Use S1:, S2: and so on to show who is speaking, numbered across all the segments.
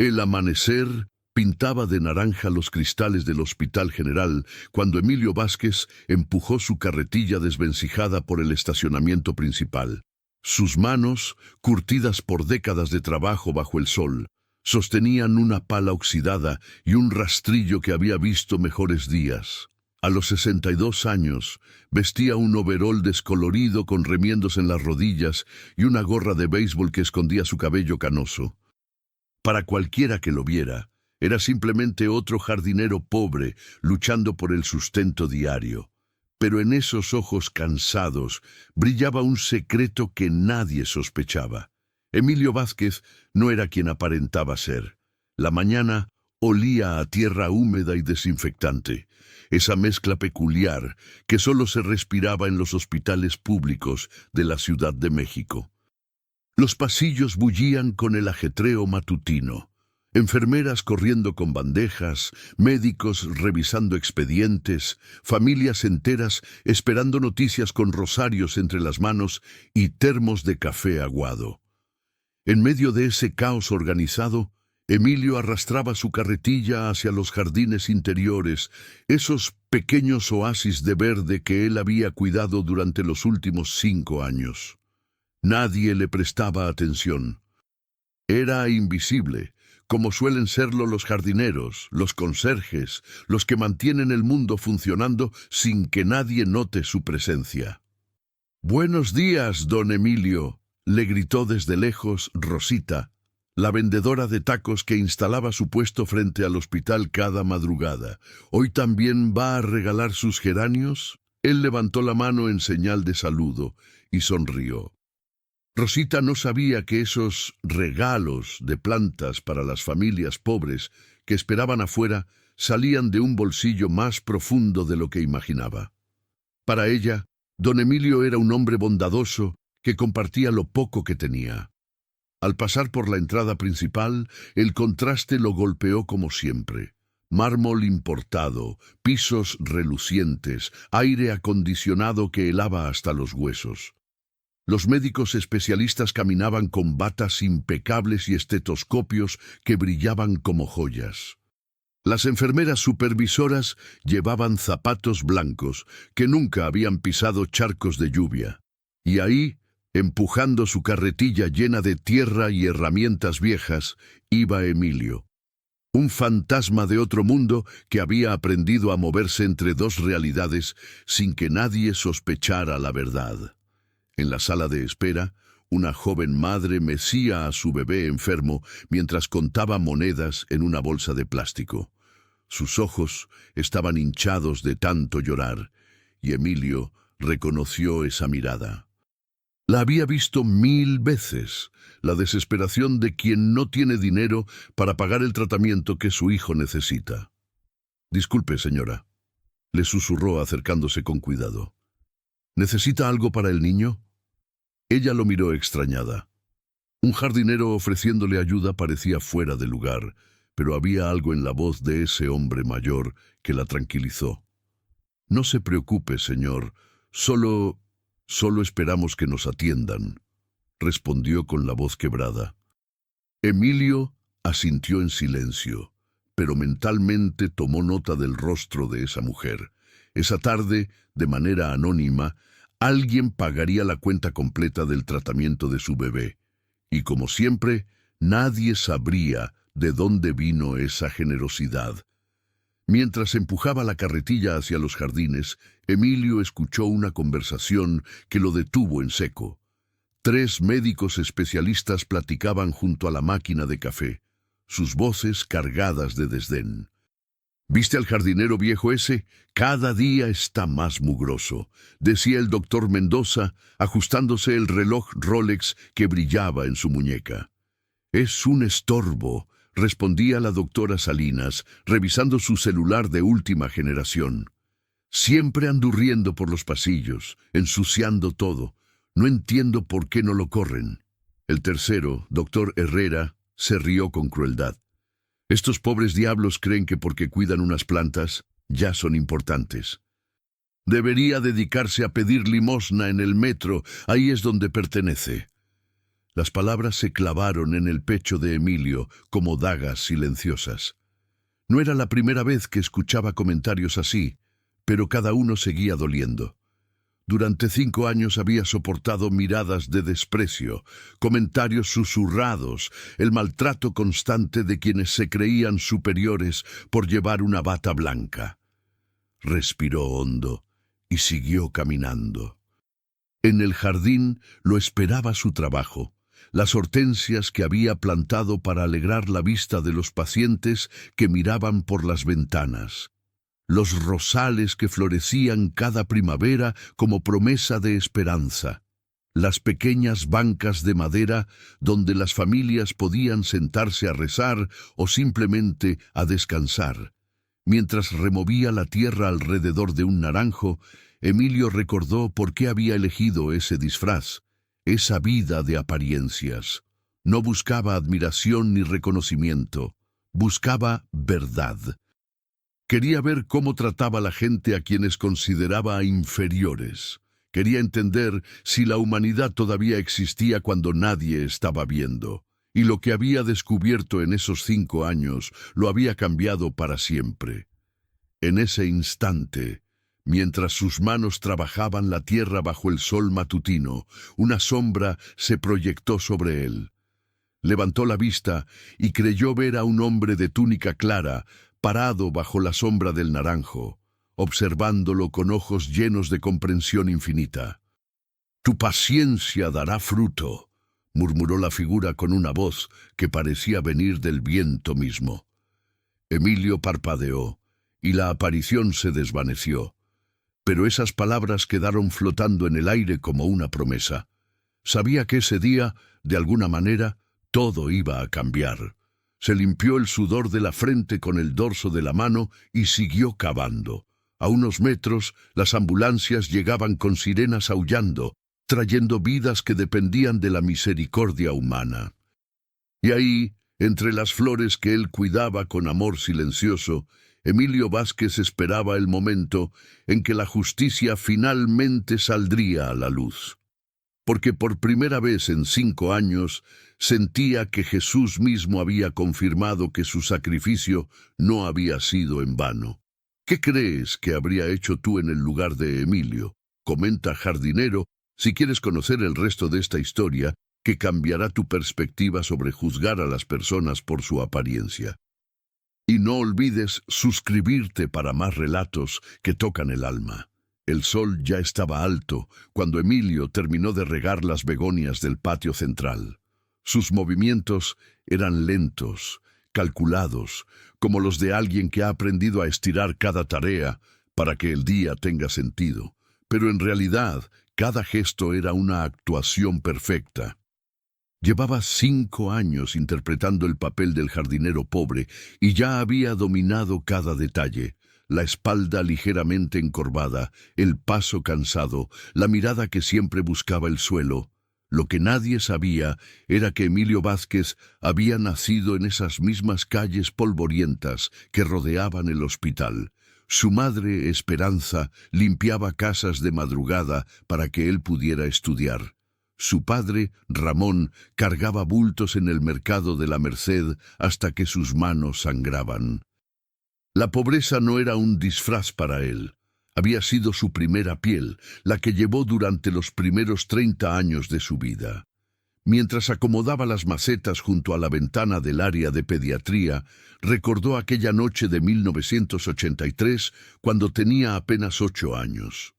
S1: El amanecer pintaba de naranja los cristales del Hospital General cuando Emilio Vázquez empujó su carretilla desvencijada por el estacionamiento principal. Sus manos, curtidas por décadas de trabajo bajo el sol, sostenían una pala oxidada y un rastrillo que había visto mejores días. A los 62 años, vestía un overol descolorido con remiendos en las rodillas y una gorra de béisbol que escondía su cabello canoso. Para cualquiera que lo viera, era simplemente otro jardinero pobre luchando por el sustento diario. Pero en esos ojos cansados brillaba un secreto que nadie sospechaba. Emilio Vázquez no era quien aparentaba ser. La mañana olía a tierra húmeda y desinfectante, esa mezcla peculiar que solo se respiraba en los hospitales públicos de la Ciudad de México. Los pasillos bullían con el ajetreo matutino. Enfermeras corriendo con bandejas, médicos revisando expedientes, familias enteras esperando noticias con rosarios entre las manos y termos de café aguado. En medio de ese caos organizado, Emilio arrastraba su carretilla hacia los jardines interiores, esos pequeños oasis de verde que él había cuidado durante los últimos 5 años. Nadie le prestaba atención. Era invisible, como suelen serlo los jardineros, los conserjes, los que mantienen el mundo funcionando sin que nadie note su presencia. «Buenos días, don Emilio», le gritó desde lejos Rosita, la vendedora de tacos que instalaba su puesto frente al hospital cada madrugada. «¿Hoy también va a regalar sus geranios?» Él levantó la mano en señal de saludo y sonrió. Rosita no sabía que esos regalos de plantas para las familias pobres que esperaban afuera salían de un bolsillo más profundo de lo que imaginaba. Para ella, don Emilio era un hombre bondadoso que compartía lo poco que tenía. Al pasar por la entrada principal, el contraste lo golpeó como siempre. Mármol importado, pisos relucientes, aire acondicionado que helaba hasta los huesos. Los médicos especialistas caminaban con batas impecables y estetoscopios que brillaban como joyas. Las enfermeras supervisoras llevaban zapatos blancos que nunca habían pisado charcos de lluvia. Y ahí, empujando su carretilla llena de tierra y herramientas viejas, iba Emilio. Un fantasma de otro mundo que había aprendido a moverse entre dos realidades sin que nadie sospechara la verdad. En la sala de espera, una joven madre mecía a su bebé enfermo mientras contaba monedas en una bolsa de plástico. Sus ojos estaban hinchados de tanto llorar, y Emilio reconoció esa mirada. La había visto 1000 veces, la desesperación de quien no tiene dinero para pagar el tratamiento que su hijo necesita. «Disculpe, señora», le susurró acercándose con cuidado. «¿Necesita algo para el niño?» Ella lo miró extrañada. Un jardinero ofreciéndole ayuda parecía fuera de lugar, pero había algo en la voz de ese hombre mayor que la tranquilizó. «No se preocupe, señor, solo esperamos que nos atiendan», respondió con la voz quebrada. Emilio asintió en silencio, pero mentalmente tomó nota del rostro de esa mujer. Esa tarde, de manera anónima, alguien pagaría la cuenta completa del tratamiento de su bebé. Y como siempre, nadie sabría de dónde vino esa generosidad. Mientras empujaba la carretilla hacia los jardines, Emilio escuchó una conversación que lo detuvo en seco. 3 médicos especialistas platicaban junto a la máquina de café, sus voces cargadas de desdén. «¿Viste al jardinero viejo ese? Cada día está más mugroso», decía el doctor Mendoza, ajustándose el reloj Rolex que brillaba en su muñeca. «Es un estorbo», respondía la doctora Salinas, revisando su celular de última generación. «Siempre andurriendo por los pasillos, ensuciando todo. No entiendo por qué no lo corren». El tercero, doctor Herrera, se rió con crueldad. «Estos pobres diablos creen que porque cuidan unas plantas, ya son importantes. Debería dedicarse a pedir limosna en el metro, ahí es donde pertenece». Las palabras se clavaron en el pecho de Emilio como dagas silenciosas. No era la primera vez que escuchaba comentarios así, pero cada uno seguía doliendo. Durante 5 años había soportado miradas de desprecio, comentarios susurrados, el maltrato constante de quienes se creían superiores por llevar una bata blanca. Respiró hondo y siguió caminando. En el jardín lo esperaba su trabajo, las hortensias que había plantado para alegrar la vista de los pacientes que miraban por las ventanas. Los rosales que florecían cada primavera como promesa de esperanza, las pequeñas bancas de madera donde las familias podían sentarse a rezar o simplemente a descansar. Mientras removía la tierra alrededor de un naranjo, Emilio recordó por qué había elegido ese disfraz, esa vida de apariencias. No buscaba admiración ni reconocimiento, buscaba verdad. Quería ver cómo trataba la gente a quienes consideraba inferiores. Quería entender si la humanidad todavía existía cuando nadie estaba viendo. Y lo que había descubierto en esos 5 años lo había cambiado para siempre. En ese instante, mientras sus manos trabajaban la tierra bajo el sol matutino, una sombra se proyectó sobre él. Levantó la vista y creyó ver a un hombre de túnica clara, parado bajo la sombra del naranjo, observándolo con ojos llenos de comprensión infinita. «Tu paciencia dará fruto», murmuró la figura con una voz que parecía venir del viento mismo. Emilio parpadeó, y la aparición se desvaneció. Pero esas palabras quedaron flotando en el aire como una promesa. Sabía que ese día, de alguna manera, todo iba a cambiar. Se limpió el sudor de la frente con el dorso de la mano y siguió cavando. A unos metros, las ambulancias llegaban con sirenas aullando, trayendo vidas que dependían de la misericordia humana. Y ahí, entre las flores que él cuidaba con amor silencioso, Emilio Vázquez esperaba el momento en que la justicia finalmente saldría a la luz. Porque por primera vez en 5 años sentía que Jesús mismo había confirmado que su sacrificio no había sido en vano. ¿Qué crees que habría hecho tú en el lugar de Emilio? Comenta Jardinero si quieres conocer el resto de esta historia que cambiará tu perspectiva sobre juzgar a las personas por su apariencia. Y no olvides suscribirte para más relatos que tocan el alma. El sol ya estaba alto cuando Emilio terminó de regar las begonias del patio central. Sus movimientos eran lentos, calculados, como los de alguien que ha aprendido a estirar cada tarea para que el día tenga sentido. Pero en realidad, cada gesto era una actuación perfecta. Llevaba 5 años interpretando el papel del jardinero pobre y ya había dominado cada detalle. La espalda ligeramente encorvada, el paso cansado, la mirada que siempre buscaba el suelo. Lo que nadie sabía era que Emilio Vázquez había nacido en esas mismas calles polvorientas que rodeaban el hospital. Su madre, Esperanza, limpiaba casas de madrugada para que él pudiera estudiar. Su padre, Ramón, cargaba bultos en el mercado de la Merced hasta que sus manos sangraban. La pobreza no era un disfraz para él. Había sido su primera piel, la que llevó durante los primeros 30 años de su vida. Mientras acomodaba las macetas junto a la ventana del área de pediatría, recordó aquella noche de 1983, cuando tenía apenas 8 años.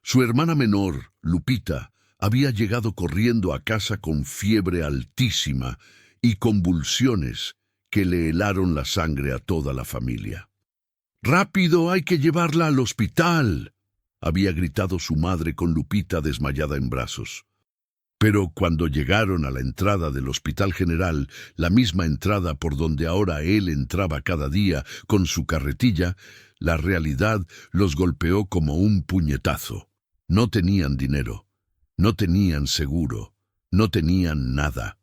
S1: Su hermana menor, Lupita, había llegado corriendo a casa con fiebre altísima y convulsiones que le helaron la sangre a toda la familia. «¡Rápido, hay que llevarla al hospital!», había gritado su madre con Lupita desmayada en brazos. Pero cuando llegaron a la entrada del Hospital General, la misma entrada por donde ahora él entraba cada día con su carretilla, la realidad los golpeó como un puñetazo. No tenían dinero, no tenían seguro, no tenían nada.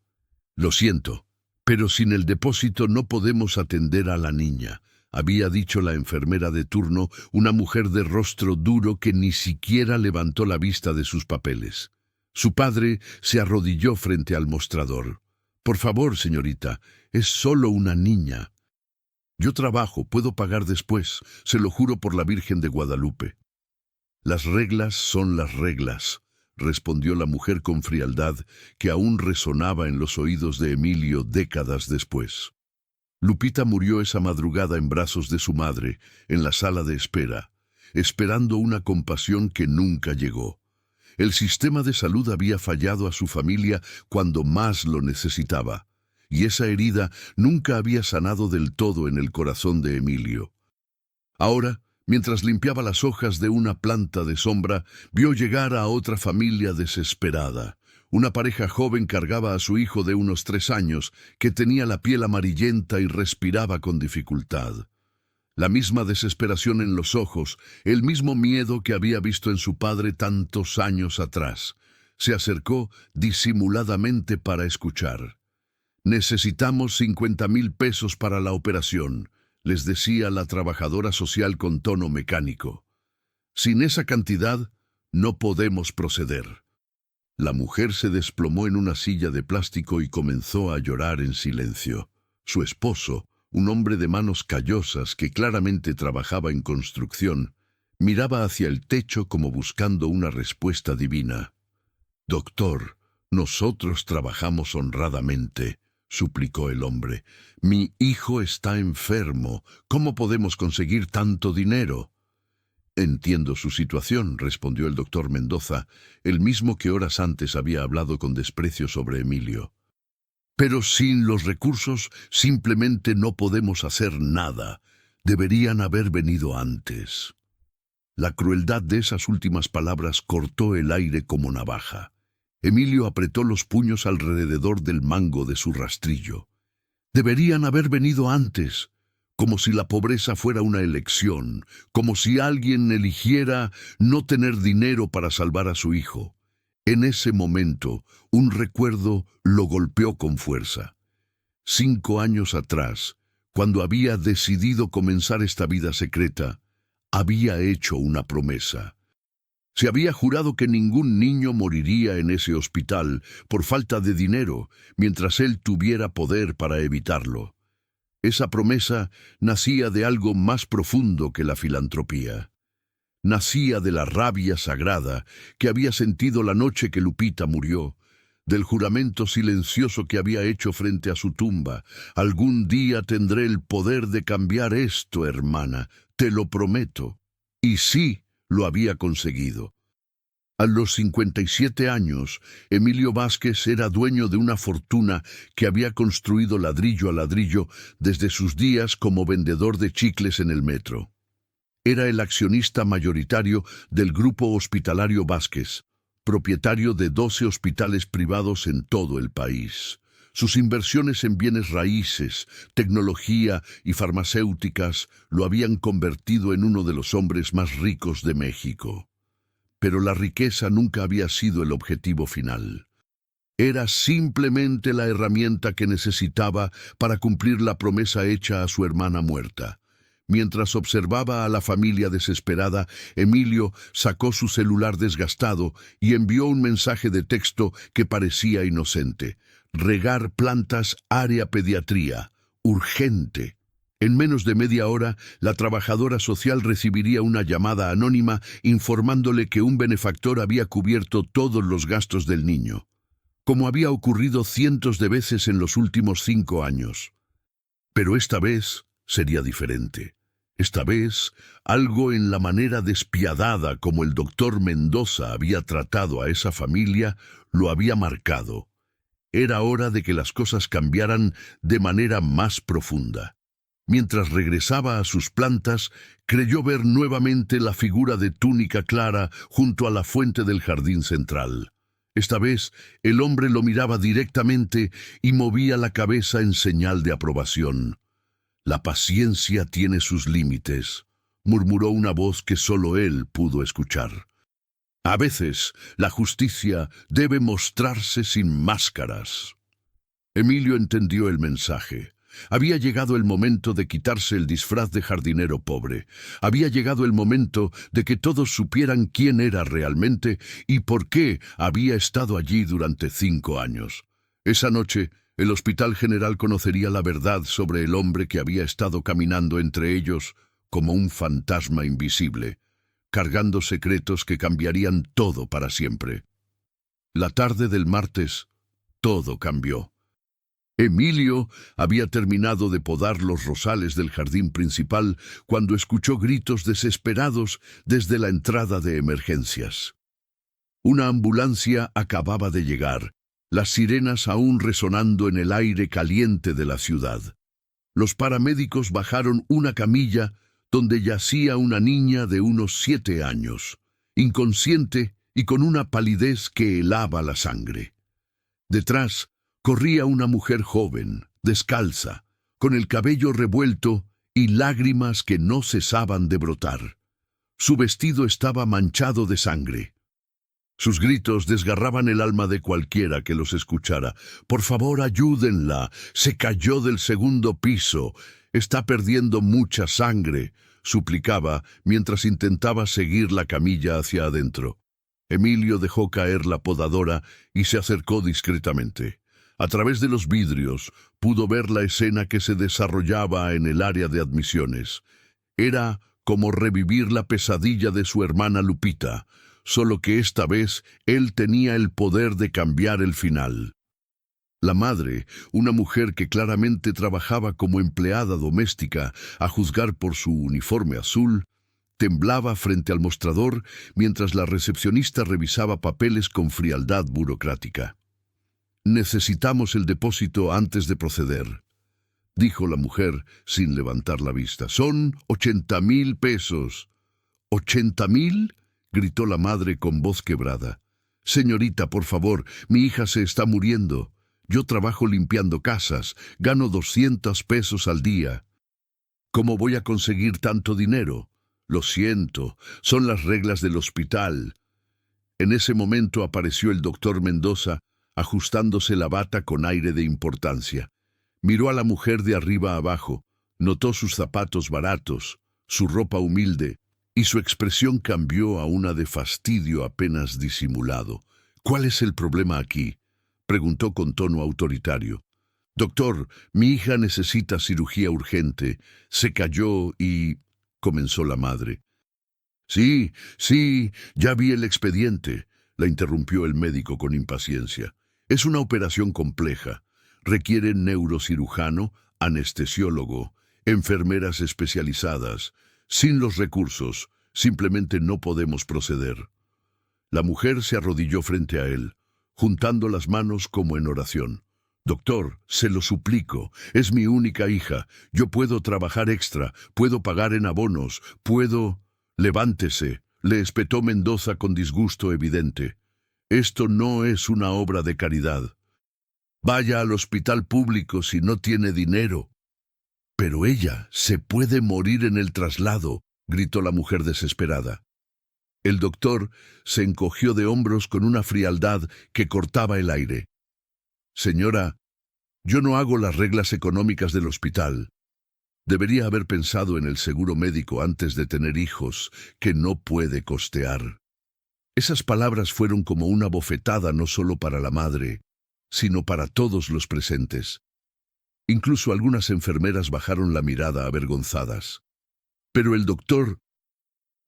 S1: «Lo siento, pero sin el depósito no podemos atender a la niña», había dicho la enfermera de turno, una mujer de rostro duro que ni siquiera levantó la vista de sus papeles. Su padre se arrodilló frente al mostrador. «Por favor, señorita, es solo una niña». «Yo trabajo, puedo pagar después, se lo juro por la Virgen de Guadalupe». «Las reglas son las reglas», respondió la mujer con frialdad que aún resonaba en los oídos de Emilio décadas después. Lupita murió esa madrugada en brazos de su madre, en la sala de espera, esperando una compasión que nunca llegó. El sistema de salud había fallado a su familia cuando más lo necesitaba, y esa herida nunca había sanado del todo en el corazón de Emilio. Ahora, mientras limpiaba las hojas de una planta de sombra, vio llegar a otra familia desesperada. Una pareja joven cargaba a su hijo de unos 3 años, que tenía la piel amarillenta y respiraba con dificultad. La misma desesperación en los ojos, el mismo miedo que había visto en su padre tantos años atrás. Se acercó disimuladamente para escuchar. «Necesitamos 50,000 pesos para la operación», les decía la trabajadora social con tono mecánico. «Sin esa cantidad, no podemos proceder». La mujer se desplomó en una silla de plástico y comenzó a llorar en silencio. Su esposo, un hombre de manos callosas que claramente trabajaba en construcción, miraba hacia el techo como buscando una respuesta divina. «Doctor, nosotros trabajamos honradamente», suplicó el hombre. «Mi hijo está enfermo. ¿Cómo podemos conseguir tanto dinero?» «Entiendo su situación», respondió el doctor Mendoza, el mismo que horas antes había hablado con desprecio sobre Emilio. «Pero sin los recursos simplemente no podemos hacer nada. Deberían haber venido antes». La crueldad de esas últimas palabras cortó el aire como navaja. Emilio apretó los puños alrededor del mango de su rastrillo. «Deberían haber venido antes», como si la pobreza fuera una elección, como si alguien eligiera no tener dinero para salvar a su hijo. En ese momento, un recuerdo lo golpeó con fuerza. 5 años atrás, cuando había decidido comenzar esta vida secreta, había hecho una promesa. Se había jurado que ningún niño moriría en ese hospital por falta de dinero, mientras él tuviera poder para evitarlo. Esa promesa nacía de algo más profundo que la filantropía. Nacía de la rabia sagrada que había sentido la noche que Lupita murió, del juramento silencioso que había hecho frente a su tumba. «Algún día tendré el poder de cambiar esto, hermana, te lo prometo». Y sí, lo había conseguido. A los 57 años, Emilio Vázquez era dueño de una fortuna que había construido ladrillo a ladrillo desde sus días como vendedor de chicles en el metro. Era el accionista mayoritario del Grupo Hospitalario Vázquez, propietario de 12 hospitales privados en todo el país. Sus inversiones en bienes raíces, tecnología y farmacéuticas lo habían convertido en uno de los hombres más ricos de México. Pero la riqueza nunca había sido el objetivo final. Era simplemente la herramienta que necesitaba para cumplir la promesa hecha a su hermana muerta. Mientras observaba a la familia desesperada, Emilio sacó su celular desgastado y envió un mensaje de texto que parecía inocente. «Regar plantas, área pediatría. Urgente». En menos de media hora, la trabajadora social recibiría una llamada anónima informándole que un benefactor había cubierto todos los gastos del niño, como había ocurrido cientos de veces en los últimos 5 años. Pero esta vez sería diferente. Esta vez, algo en la manera despiadada como el doctor Mendoza había tratado a esa familia lo había marcado. Era hora de que las cosas cambiaran de manera más profunda. Mientras regresaba a sus plantas, creyó ver nuevamente la figura de túnica clara junto a la fuente del jardín central. Esta vez, el hombre lo miraba directamente y movía la cabeza en señal de aprobación. «La paciencia tiene sus límites», murmuró una voz que solo él pudo escuchar. «A veces, la justicia debe mostrarse sin máscaras». Emilio entendió el mensaje. Había llegado el momento de quitarse el disfraz de jardinero pobre. Había llegado el momento de que todos supieran quién era realmente y por qué había estado allí durante 5 años. Esa noche, el Hospital General conocería la verdad sobre el hombre que había estado caminando entre ellos como un fantasma invisible, cargando secretos que cambiarían todo para siempre. La tarde del martes, todo cambió. Emilio había terminado de podar los rosales del jardín principal cuando escuchó gritos desesperados desde la entrada de emergencias. Una ambulancia acababa de llegar, las sirenas aún resonando en el aire caliente de la ciudad. Los paramédicos bajaron una camilla donde yacía una niña de unos 7 años, inconsciente y con una palidez que helaba la sangre. Detrás corría una mujer joven, descalza, con el cabello revuelto y lágrimas que no cesaban de brotar. Su vestido estaba manchado de sangre. Sus gritos desgarraban el alma de cualquiera que los escuchara. «Por favor, ayúdenla. Se cayó del 2º piso. Está perdiendo mucha sangre», suplicaba mientras intentaba seguir la camilla hacia adentro. Emilio dejó caer la podadora y se acercó discretamente. A través de los vidrios pudo ver la escena que se desarrollaba en el área de admisiones. Era como revivir la pesadilla de su hermana Lupita, solo que esta vez él tenía el poder de cambiar el final. La madre, una mujer que claramente trabajaba como empleada doméstica, a juzgar por su uniforme azul, temblaba frente al mostrador mientras la recepcionista revisaba papeles con frialdad burocrática. «Necesitamos el depósito antes de proceder», dijo la mujer sin levantar la vista. «Son 80,000 pesos». «¿80,000?» gritó la madre con voz quebrada. «Señorita, por favor, mi hija se está muriendo. Yo trabajo limpiando casas, gano 200 pesos al día. ¿Cómo voy a conseguir tanto dinero? Lo siento, son las reglas del hospital». En ese momento apareció el doctor Mendoza, ajustándose la bata con aire de importancia. Miró a la mujer de arriba abajo, notó sus zapatos baratos, su ropa humilde, y su expresión cambió a una de fastidio apenas disimulado. «¿Cuál es el problema aquí?», preguntó con tono autoritario. «Doctor, mi hija necesita cirugía urgente. Se cayó y...», comenzó la madre. «Sí, ya vi el expediente», la interrumpió el médico con impaciencia. «Es una operación compleja. Requiere neurocirujano, anestesiólogo, enfermeras especializadas. Sin los recursos, simplemente no podemos proceder». La mujer se arrodilló frente a él, juntando las manos como en oración. «Doctor, se lo suplico, es mi única hija. Yo puedo trabajar extra, puedo pagar en abonos, puedo...» «Levántese», le espetó Mendoza con disgusto evidente. «Esto no es una obra de caridad. Vaya al hospital público si no tiene dinero». «Pero ella se puede morir en el traslado», gritó la mujer desesperada. El doctor se encogió de hombros con una frialdad que cortaba el aire. «Señora, yo no hago las reglas económicas del hospital. Debería haber pensado en el seguro médico antes de tener hijos que no puede costear». Esas palabras fueron como una bofetada no solo para la madre, sino para todos los presentes. Incluso algunas enfermeras bajaron la mirada avergonzadas. Pero el doctor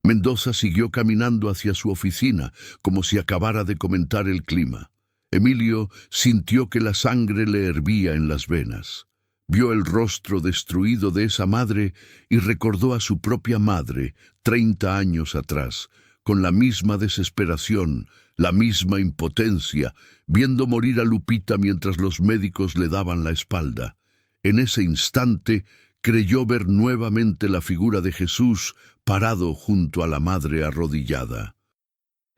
S1: Mendoza siguió caminando hacia su oficina, como si acabara de comentar el clima. Emilio sintió que la sangre le hervía en las venas. Vio el rostro destruido de esa madre y recordó a su propia madre, 30 años atrás, con la misma desesperación, la misma impotencia, viendo morir a Lupita mientras los médicos le daban la espalda. En ese instante creyó ver nuevamente la figura de Jesús parado junto a la madre arrodillada.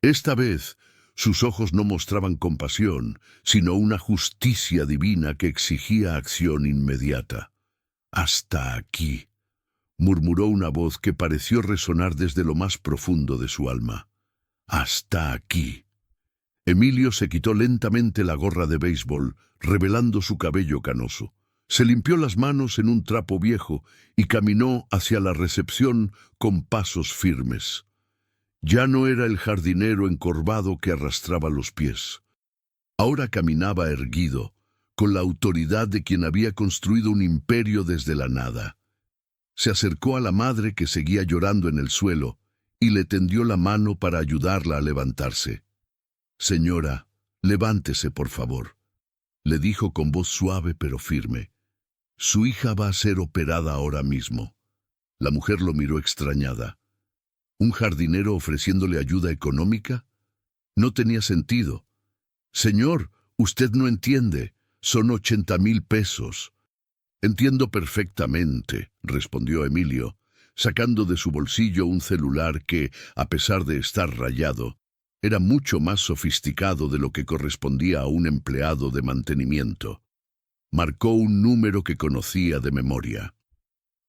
S1: Esta vez, sus ojos no mostraban compasión, sino una justicia divina que exigía acción inmediata. «Hasta aquí», murmuró una voz que pareció resonar desde lo más profundo de su alma. «Hasta aquí». Emilio se quitó lentamente la gorra de béisbol, revelando su cabello canoso. Se limpió las manos en un trapo viejo y caminó hacia la recepción con pasos firmes. Ya no era el jardinero encorvado que arrastraba los pies. Ahora caminaba erguido, con la autoridad de quien había construido un imperio desde la nada. Se acercó a la madre que seguía llorando en el suelo y le tendió la mano para ayudarla a levantarse. «Señora, levántese, por favor», le dijo con voz suave pero firme. «Su hija va a ser operada ahora mismo». La mujer lo miró extrañada. ¿Un jardinero ofreciéndole ayuda económica? No tenía sentido. «Señor, usted no entiende. Son 80,000 pesos». «Entiendo perfectamente», respondió Emilio, sacando de su bolsillo un celular que, a pesar de estar rayado, era mucho más sofisticado de lo que correspondía a un empleado de mantenimiento. Marcó un número que conocía de memoria.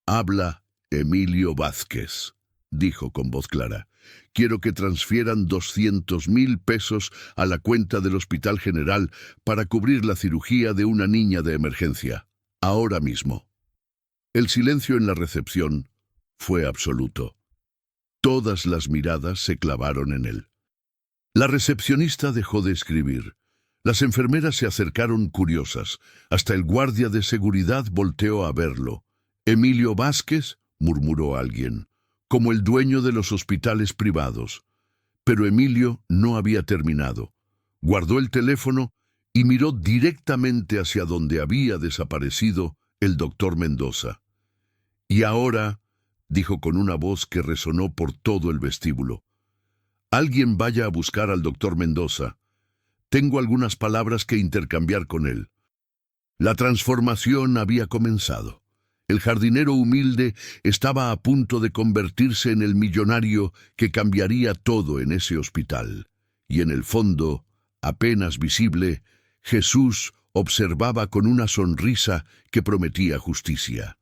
S1: «Habla Emilio Vázquez», dijo con voz clara. «Quiero que transfieran 200,000 pesos a la cuenta del Hospital General para cubrir la cirugía de una niña de emergencia. Ahora mismo». El silencio en la recepción fue absoluto. Todas las miradas se clavaron en él. La recepcionista dejó de escribir. Las enfermeras se acercaron curiosas. Hasta el guardia de seguridad volteó a verlo. «¿Emilio Vázquez?», murmuró alguien, «como el dueño de los hospitales privados». Pero Emilio no había terminado. Guardó el teléfono y miró directamente hacia donde había desaparecido el doctor Mendoza. «Y ahora», dijo con una voz que resonó por todo el vestíbulo, «alguien vaya a buscar al doctor Mendoza. Tengo algunas palabras que intercambiar con él». La transformación había comenzado. El jardinero humilde estaba a punto de convertirse en el millonario que cambiaría todo en ese hospital. Y en el fondo, apenas visible, Jesús observaba con una sonrisa que prometía justicia.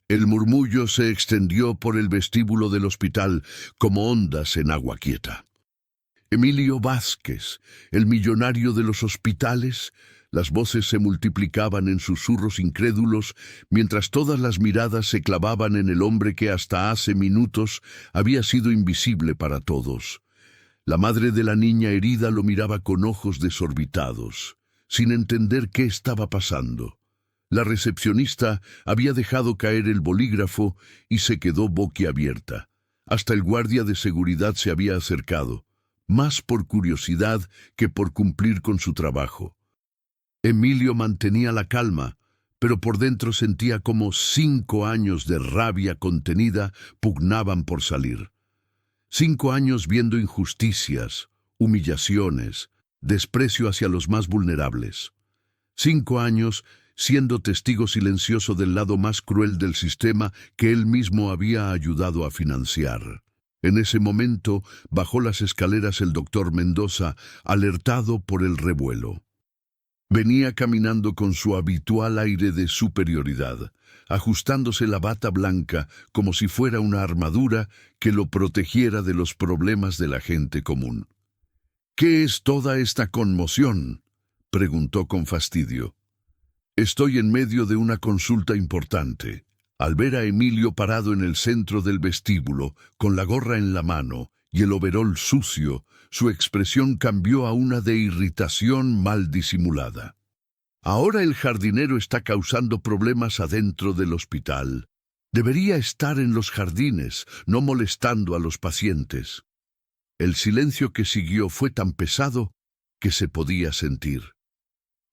S1: El murmullo se extendió por el vestíbulo del hospital como ondas en agua quieta. «Emilio Vázquez, el millonario de los hospitales». Las voces se multiplicaban en susurros incrédulos, mientras todas las miradas se clavaban en el hombre que hasta hace minutos había sido invisible para todos. La madre de la niña herida lo miraba con ojos desorbitados, sin entender qué estaba pasando. La recepcionista había dejado caer el bolígrafo y se quedó boquiabierta. Hasta el guardia de seguridad se había acercado, más por curiosidad que por cumplir con su trabajo. Emilio mantenía la calma, pero por dentro sentía como 5 años de rabia contenida pugnaban por salir. 5 años viendo injusticias, humillaciones, desprecio hacia los más vulnerables. 5 años siendo testigo silencioso del lado más cruel del sistema que él mismo había ayudado a financiar. En ese momento bajó las escaleras el doctor Mendoza, alertado por el revuelo. Venía caminando con su habitual aire de superioridad, ajustándose la bata blanca como si fuera una armadura que lo protegiera de los problemas de la gente común. «¿Qué es toda esta conmoción?», preguntó con fastidio. «Estoy en medio de una consulta importante». Al ver a Emilio parado en el centro del vestíbulo, con la gorra en la mano y el overol sucio, su expresión cambió a una de irritación mal disimulada. «Ahora el jardinero está causando problemas adentro del hospital. Debería estar en los jardines, no molestando a los pacientes». El silencio que siguió fue tan pesado que se podía sentir.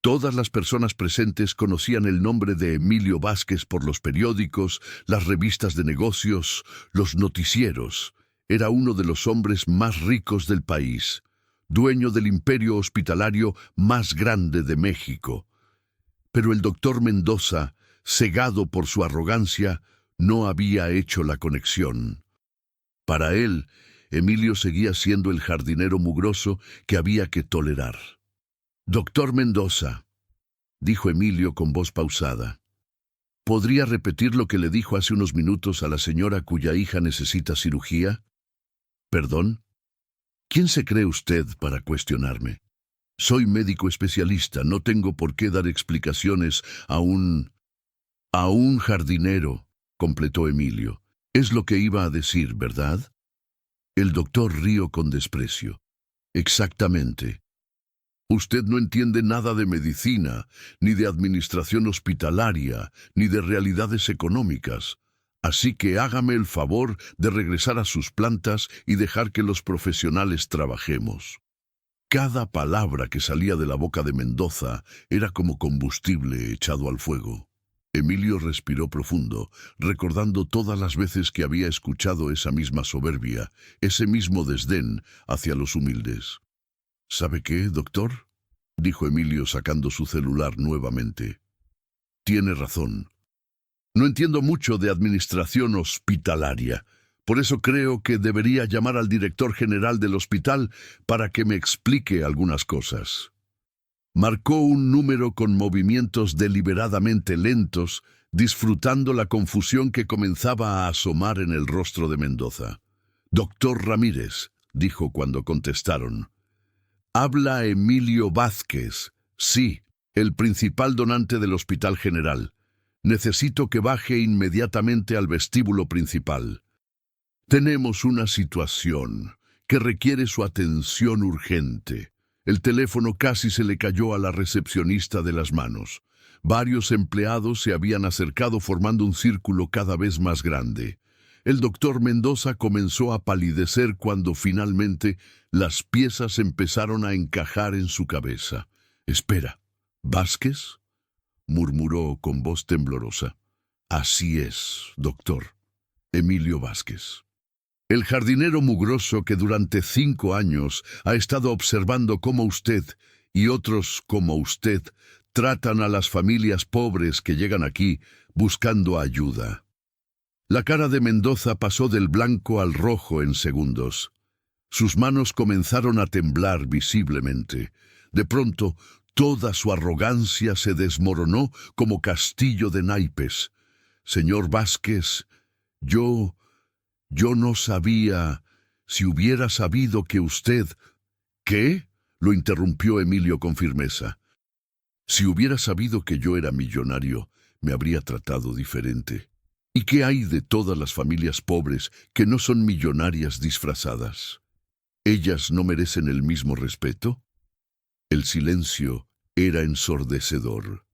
S1: Todas las personas presentes conocían el nombre de Emilio Vázquez por los periódicos, las revistas de negocios, los noticieros. Era uno de los hombres más ricos del país, dueño del imperio hospitalario más grande de México. Pero el doctor Mendoza, cegado por su arrogancia, no había hecho la conexión. Para él, Emilio seguía siendo el jardinero mugroso que había que tolerar. «Doctor Mendoza», dijo Emilio con voz pausada, «¿podría repetir lo que le dijo hace unos minutos a la señora cuya hija necesita cirugía?» «¿Perdón? ¿Quién se cree usted para cuestionarme? Soy médico especialista, no tengo por qué dar explicaciones a un A un jardinero, completó Emilio. Es lo que iba a decir, ¿verdad? El doctor rió con desprecio. Exactamente. Usted no entiende nada de medicina, ni de administración hospitalaria, ni de realidades económicas. Así que hágame el favor de regresar a sus plantas y dejar que los profesionales trabajemos. Cada palabra que salía de la boca de Mendoza era como combustible echado al fuego. Emilio respiró profundo, recordando todas las veces que había escuchado esa misma soberbia, ese mismo desdén hacia los humildes. ¿Sabe qué, doctor?, dijo Emilio sacando su celular nuevamente. Tiene razón. No entiendo mucho de administración hospitalaria. Por eso creo que debería llamar al director general del hospital para que me explique algunas cosas. Marcó un número con movimientos deliberadamente lentos, disfrutando la confusión que comenzaba a asomar en el rostro de Mendoza. «Doctor Ramírez», dijo cuando contestaron. «Habla Emilio Vázquez. Sí, el principal donante del Hospital General. Necesito que baje inmediatamente al vestíbulo principal. Tenemos una situación que requiere su atención urgente». El teléfono casi se le cayó a la recepcionista de las manos. Varios empleados se habían acercado formando un círculo cada vez más grande. El doctor Mendoza comenzó a palidecer cuando finalmente las piezas empezaron a encajar en su cabeza. «Espera, ¿Vázquez?», murmuró con voz temblorosa. «Así es, doctor. Emilio Vázquez». El jardinero mugroso que durante 5 años ha estado observando cómo usted y otros como usted tratan a las familias pobres que llegan aquí buscando ayuda. La cara de Mendoza pasó del blanco al rojo en segundos. Sus manos comenzaron a temblar visiblemente. De pronto, toda su arrogancia se desmoronó como castillo de naipes. «Señor Vázquez, yo no sabía. Si hubiera sabido que usted...» «¿Qué?», lo interrumpió Emilio con firmeza. «Si hubiera sabido que yo era millonario, me habría tratado diferente. ¿Y qué hay de todas las familias pobres que no son millonarias disfrazadas? ¿Ellas no merecen el mismo respeto?». El silencio era ensordecedor.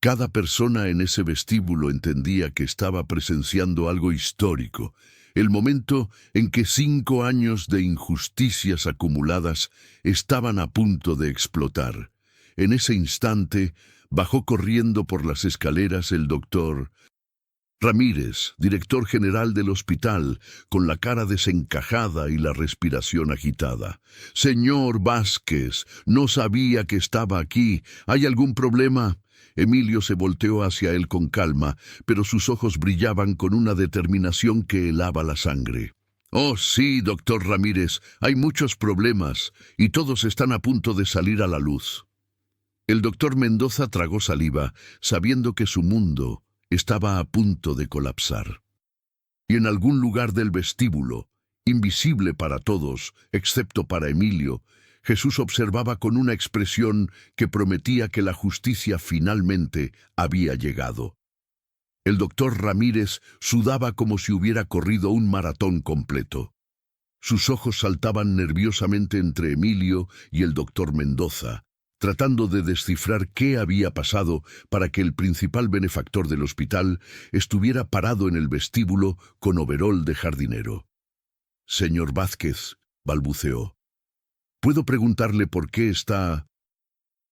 S1: Cada persona en ese vestíbulo entendía que estaba presenciando algo histórico, el momento en que 5 años de injusticias acumuladas estaban a punto de explotar. En ese instante, bajó corriendo por las escaleras el doctor Ramírez, director general del hospital, con la cara desencajada y la respiración agitada. «Señor Vázquez, no sabía que estaba aquí. ¿Hay algún problema?». Emilio se volteó hacia él con calma, pero sus ojos brillaban con una determinación que helaba la sangre. «Oh, sí, doctor Ramírez, hay muchos problemas, y todos están a punto de salir a la luz». El doctor Mendoza tragó saliva, sabiendo que su mundo estaba a punto de colapsar. Y en algún lugar del vestíbulo, invisible para todos, excepto para Emilio, Jesús observaba con una expresión que prometía que la justicia finalmente había llegado. El doctor Ramírez sudaba como si hubiera corrido un maratón completo. Sus ojos saltaban nerviosamente entre Emilio y el doctor Mendoza, tratando de descifrar qué había pasado para que el principal benefactor del hospital estuviera parado en el vestíbulo con overol de jardinero. «Señor Vázquez», balbuceó, «¿puedo preguntarle por qué está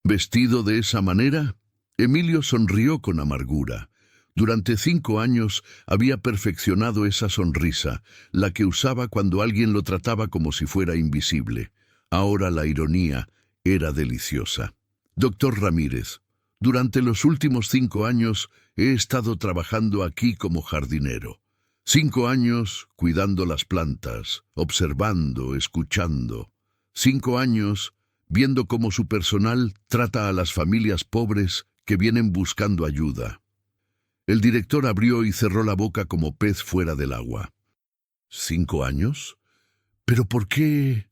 S1: vestido de esa manera?». Emilio sonrió con amargura. Durante 5 años había perfeccionado esa sonrisa, la que usaba cuando alguien lo trataba como si fuera invisible. Ahora la ironía era deliciosa. «Doctor Ramírez, durante los últimos 5 años he estado trabajando aquí como jardinero. 5 años cuidando las plantas, observando, escuchando. 5 años viendo cómo su personal trata a las familias pobres que vienen buscando ayuda». El director abrió y cerró la boca como pez fuera del agua. «¿5 años? ¿Pero por qué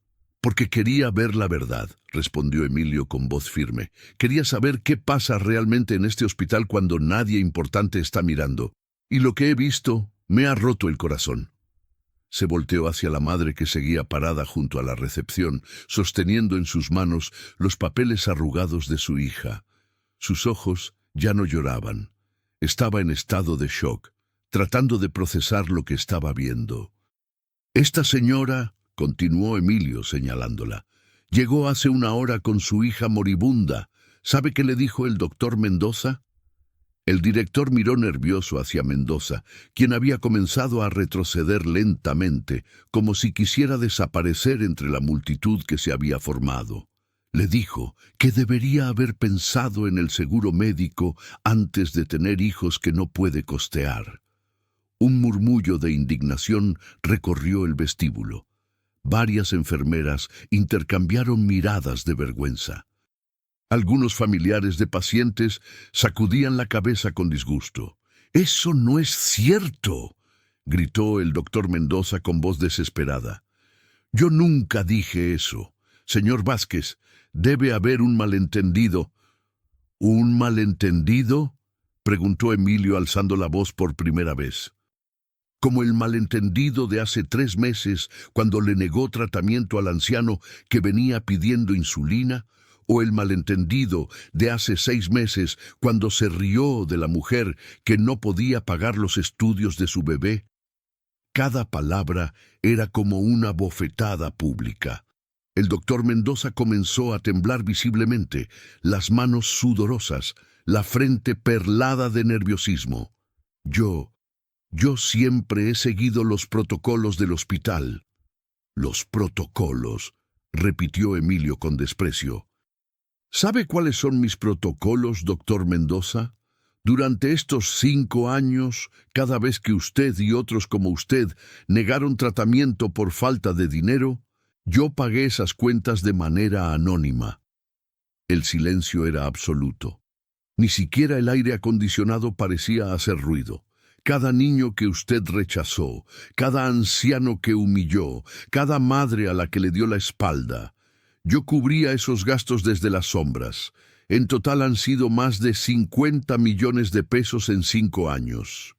S1: Porque quería ver la verdad, respondió Emilio con voz firme. Quería saber qué pasa realmente en este hospital cuando nadie importante está mirando. Y lo que he visto me ha roto el corazón. Se volteó hacia la madre que seguía parada junto a la recepción, sosteniendo en sus manos los papeles arrugados de su hija. Sus ojos ya no lloraban. Estaba en estado de shock, tratando de procesar lo que estaba viendo. Esta señora, continuó Emilio señalándola, llegó hace una hora con su hija moribunda. ¿Sabe qué le dijo el doctor Mendoza? El director miró nervioso hacia Mendoza, quien había comenzado a retroceder lentamente, como si quisiera desaparecer entre la multitud que se había formado. Le dijo que debería haber pensado en el seguro médico antes de tener hijos que no puede costear. Un murmullo de indignación recorrió el vestíbulo. Varias enfermeras intercambiaron miradas de vergüenza. Algunos familiares de pacientes sacudían la cabeza con disgusto. «¡Eso no es cierto!», gritó el doctor Mendoza con voz desesperada. «Yo nunca dije eso. Señor Vázquez, debe haber un malentendido». «¿Un malentendido?», preguntó Emilio alzando la voz por primera vez. Como el malentendido de hace 3 meses cuando le negó tratamiento al anciano que venía pidiendo insulina, o el malentendido de hace 6 meses cuando se rió de la mujer que no podía pagar los estudios de su bebé. Cada palabra era como una bofetada pública. El doctor Mendoza comenzó a temblar visiblemente, las manos sudorosas, la frente perlada de nerviosismo. Yo siempre he seguido los protocolos del hospital». «Los protocolos», repitió Emilio con desprecio. ¿Sabe cuáles son mis protocolos, doctor Mendoza? Durante estos 5 años, cada vez que usted y otros como usted negaron tratamiento por falta de dinero, yo pagué esas cuentas de manera anónima. El silencio era absoluto. Ni siquiera el aire acondicionado parecía hacer ruido. Cada niño que usted rechazó, cada anciano que humilló, cada madre a la que le dio la espalda, yo cubría esos gastos desde las sombras. En total han sido más de 50 millones de pesos en 5 años.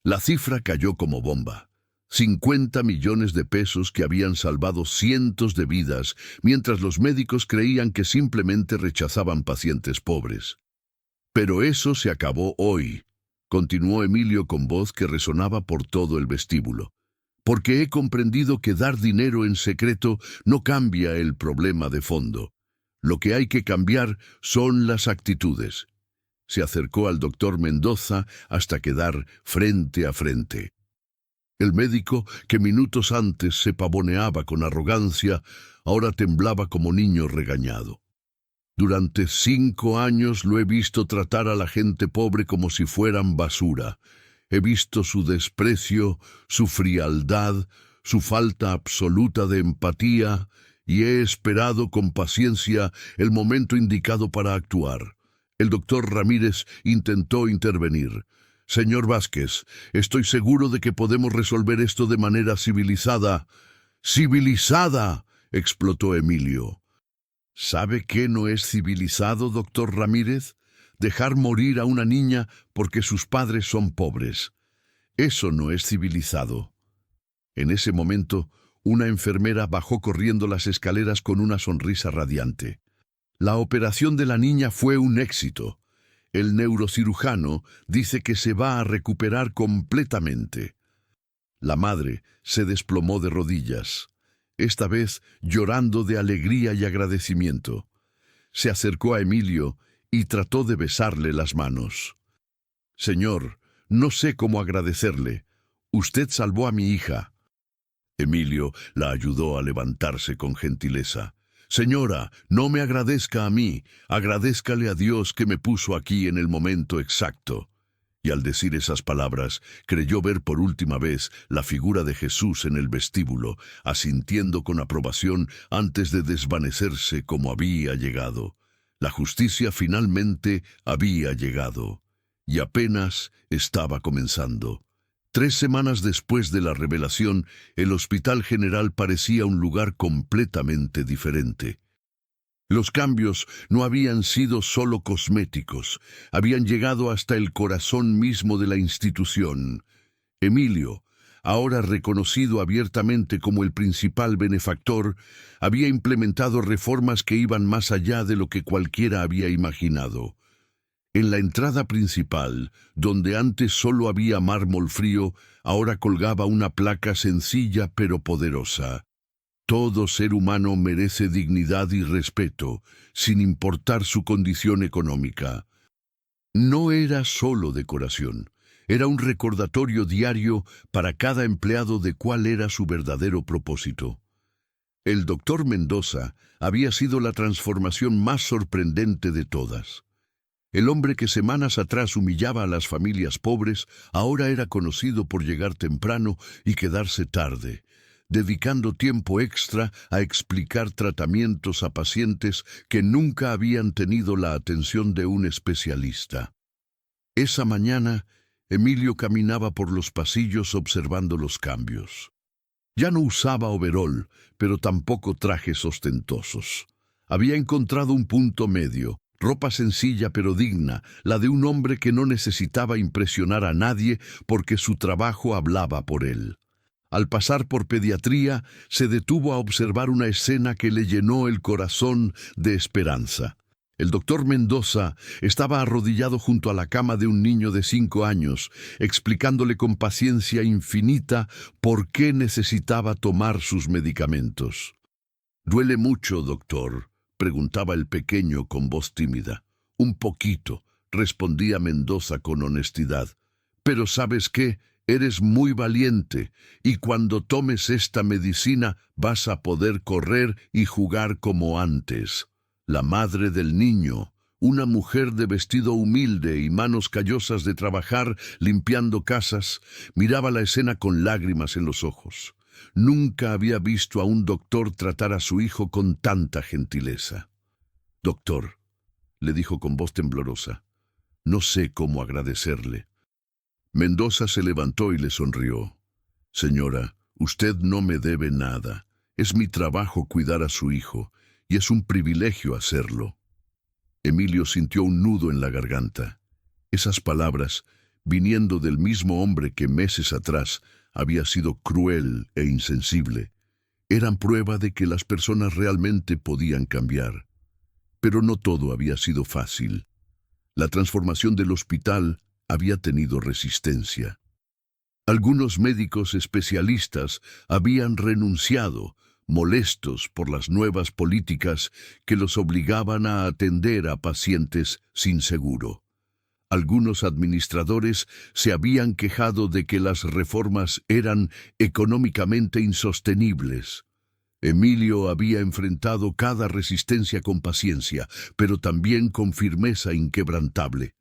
S1: La cifra cayó como bomba. 50 millones de pesos que habían salvado cientos de vidas, mientras los médicos creían que simplemente rechazaban pacientes pobres. Pero eso se acabó hoy, continuó Emilio con voz que resonaba por todo el vestíbulo. Porque he comprendido que dar dinero en secreto no cambia el problema de fondo. Lo que hay que cambiar son las actitudes. Se acercó al doctor Mendoza hasta quedar frente a frente. El médico, que minutos antes se pavoneaba con arrogancia, ahora temblaba como niño regañado. Durante 5 años lo he visto tratar a la gente pobre como si fueran basura. He visto su desprecio, su frialdad, su falta absoluta de empatía, y he esperado con paciencia el momento indicado para actuar. El doctor Ramírez intentó intervenir. «Señor Vázquez, estoy seguro de que podemos resolver esto de manera civilizada». «¡Civilizada!», explotó Emilio. ¿Sabe qué no es civilizado, doctor Ramírez? Dejar morir a una niña porque sus padres son pobres. Eso no es civilizado. En ese momento, una enfermera bajó corriendo las escaleras con una sonrisa radiante. La operación de la niña fue un éxito. El neurocirujano dice que se va a recuperar completamente. La madre se desplomó de rodillas, esta vez llorando de alegría y agradecimiento. Se acercó a Emilio y trató de besarle las manos. «Señor, no sé cómo agradecerle. Usted salvó a mi hija». Emilio la ayudó a levantarse con gentileza. «Señora, no me agradezca a mí, agradézcale a Dios que me puso aquí en el momento exacto». Y al decir esas palabras, creyó ver por última vez la figura de Jesús en el vestíbulo, asintiendo con aprobación antes de desvanecerse como había llegado. La justicia finalmente había llegado, y apenas estaba comenzando. 3 semanas después de la revelación, el Hospital General parecía un lugar completamente diferente. Los cambios no habían sido solo cosméticos, habían llegado hasta el corazón mismo de la institución. Emilio, ahora reconocido abiertamente como el principal benefactor, había implementado reformas que iban más allá de lo que cualquiera había imaginado. En la entrada principal, donde antes solo había mármol frío, ahora colgaba una placa sencilla pero poderosa. Todo ser humano merece dignidad y respeto, sin importar su condición económica. No era solo decoración, era un recordatorio diario para cada empleado de cuál era su verdadero propósito. El doctor Mendoza había sido la transformación más sorprendente de todas. El hombre que semanas atrás humillaba a las familias pobres, ahora era conocido por llegar temprano y quedarse tarde, dedicando tiempo extra a explicar tratamientos a pacientes que nunca habían tenido la atención de un especialista. Esa mañana, Emilio caminaba por los pasillos observando los cambios. Ya no usaba overol, pero tampoco trajes ostentosos. Había encontrado un punto medio, ropa sencilla pero digna, la de un hombre que no necesitaba impresionar a nadie porque su trabajo hablaba por él. Al pasar por pediatría, se detuvo a observar una escena que le llenó el corazón de esperanza. El doctor Mendoza estaba arrodillado junto a la cama de un niño de 5 años, explicándole con paciencia infinita por qué necesitaba tomar sus medicamentos. «¿Duele mucho, doctor?», preguntaba el pequeño con voz tímida. «Un poquito», respondía Mendoza con honestidad. «Pero ¿sabes qué? Eres muy valiente, y cuando tomes esta medicina vas a poder correr y jugar como antes». La madre del niño, una mujer de vestido humilde y manos callosas de trabajar limpiando casas, miraba la escena con lágrimas en los ojos. Nunca había visto a un doctor tratar a su hijo con tanta gentileza. «Doctor», le dijo con voz temblorosa, «no sé cómo agradecerle». Mendoza se levantó y le sonrió. «Señora, usted no me debe nada. Es mi trabajo cuidar a su hijo, y es un privilegio hacerlo». Emilio sintió un nudo en la garganta. Esas palabras, viniendo del mismo hombre que meses atrás había sido cruel e insensible, eran prueba de que las personas realmente podían cambiar. Pero no todo había sido fácil. La transformación del hospital había tenido resistencia. Algunos médicos especialistas habían renunciado, molestos por las nuevas políticas que los obligaban a atender a pacientes sin seguro. Algunos administradores se habían quejado de que las reformas eran económicamente insostenibles. Emilio había enfrentado cada resistencia con paciencia, pero también con firmeza inquebrantable.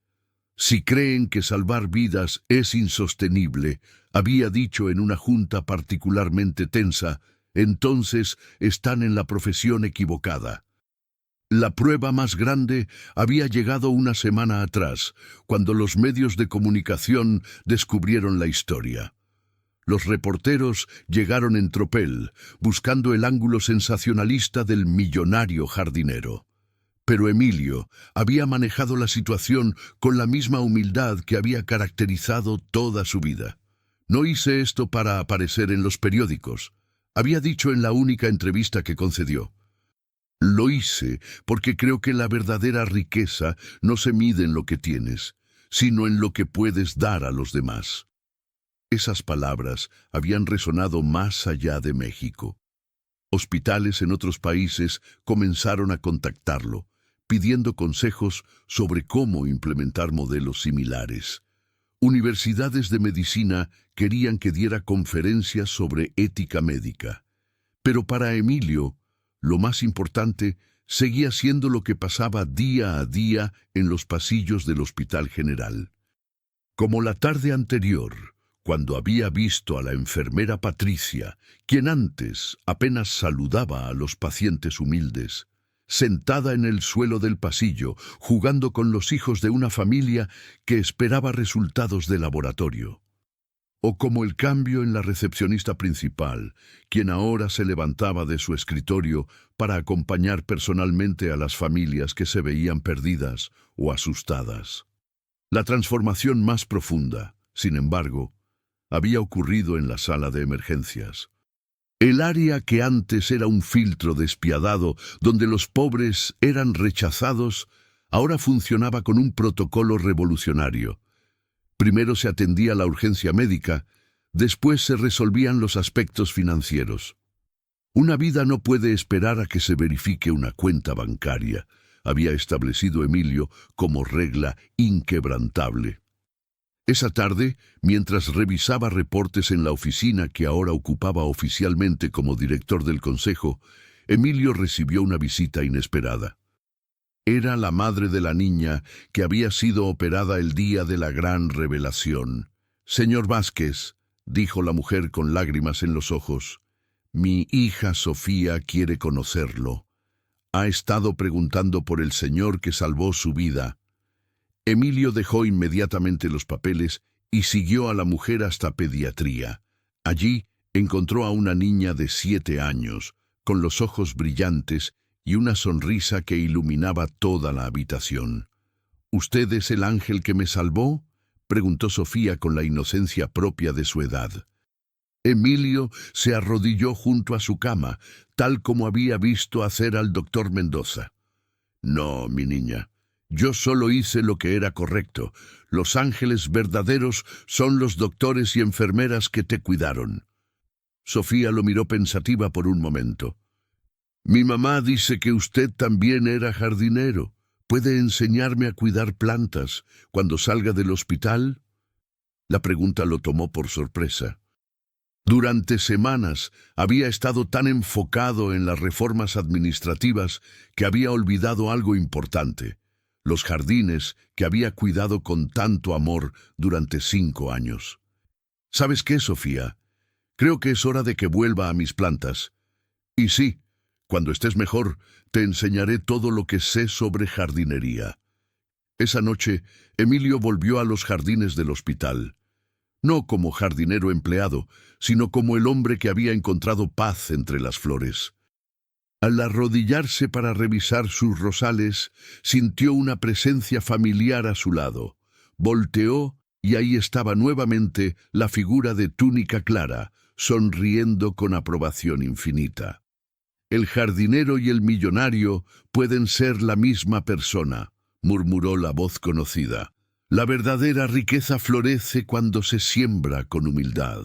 S1: «Si creen que salvar vidas es insostenible», había dicho en una junta particularmente tensa, «entonces están en la profesión equivocada». La prueba más grande había llegado una semana atrás, cuando los medios de comunicación descubrieron la historia. Los reporteros llegaron en tropel, buscando el ángulo sensacionalista del millonario jardinero. Pero Emilio había manejado la situación con la misma humildad que había caracterizado toda su vida. «No hice esto para aparecer en los periódicos», había dicho en la única entrevista que concedió. «Lo hice porque creo que la verdadera riqueza no se mide en lo que tienes, sino en lo que puedes dar a los demás». Esas palabras habían resonado más allá de México. Hospitales en otros países comenzaron a contactarlo, pidiendo consejos sobre cómo implementar modelos similares. Universidades de medicina querían que diera conferencias sobre ética médica. Pero para Emilio, lo más importante seguía siendo lo que pasaba día a día en los pasillos del Hospital General. Como la tarde anterior, cuando había visto a la enfermera Patricia, quien antes apenas saludaba a los pacientes humildes, sentada en el suelo del pasillo, jugando con los hijos de una familia que esperaba resultados de laboratorio. o como el cambio en la recepcionista principal, quien ahora se levantaba de su escritorio para acompañar personalmente a las familias que se veían perdidas o asustadas. La transformación más profunda, sin embargo, había ocurrido en la sala de emergencias. El área que antes era un filtro despiadado donde los pobres eran rechazados, ahora funcionaba con un protocolo revolucionario. Primero se atendía la urgencia médica, después se resolvían los aspectos financieros. Una vida no puede esperar a que se verifique una cuenta bancaria, había establecido Emilio como regla inquebrantable. Esa tarde, mientras revisaba reportes en la oficina que ahora ocupaba oficialmente como director del consejo, Emilio recibió una visita inesperada. Era la madre de la niña que había sido operada el día de la gran revelación. «Señor Vázquez», dijo la mujer con lágrimas en los ojos, «mi hija Sofía quiere conocerlo. Ha estado preguntando por el señor que salvó su vida». Emilio dejó inmediatamente los papeles y siguió a la mujer hasta pediatría. Allí encontró a una niña de 7 años, con los ojos brillantes y una sonrisa que iluminaba toda la habitación. «¿Usted es el ángel que me salvó?», preguntó Sofía con la inocencia propia de su edad. Emilio se arrodilló junto a su cama, tal como había visto hacer al doctor Mendoza. «No, mi niña, yo solo hice lo que era correcto. Los ángeles verdaderos son los doctores y enfermeras que te cuidaron». Sofía lo miró pensativa por un momento. «Mi mamá dice que usted también era jardinero. ¿Puede enseñarme a cuidar plantas cuando salga del hospital?». La pregunta lo tomó por sorpresa. Durante semanas había estado tan enfocado en las reformas administrativas que había olvidado algo importante: los jardines que había cuidado con tanto amor durante 5 años. «¿Sabes qué, Sofía? Creo que es hora de que vuelva a mis plantas. Y sí, cuando estés mejor, te enseñaré todo lo que sé sobre jardinería». Esa noche, Emilio volvió a los jardines del hospital. No como jardinero empleado, sino como el hombre que había encontrado paz entre las flores. Al arrodillarse para revisar sus rosales, sintió una presencia familiar a su lado. Volteó y ahí estaba nuevamente la figura de túnica clara, sonriendo con aprobación infinita. «El jardinero y el millonario pueden ser la misma persona», murmuró la voz conocida. «La verdadera riqueza florece cuando se siembra con humildad».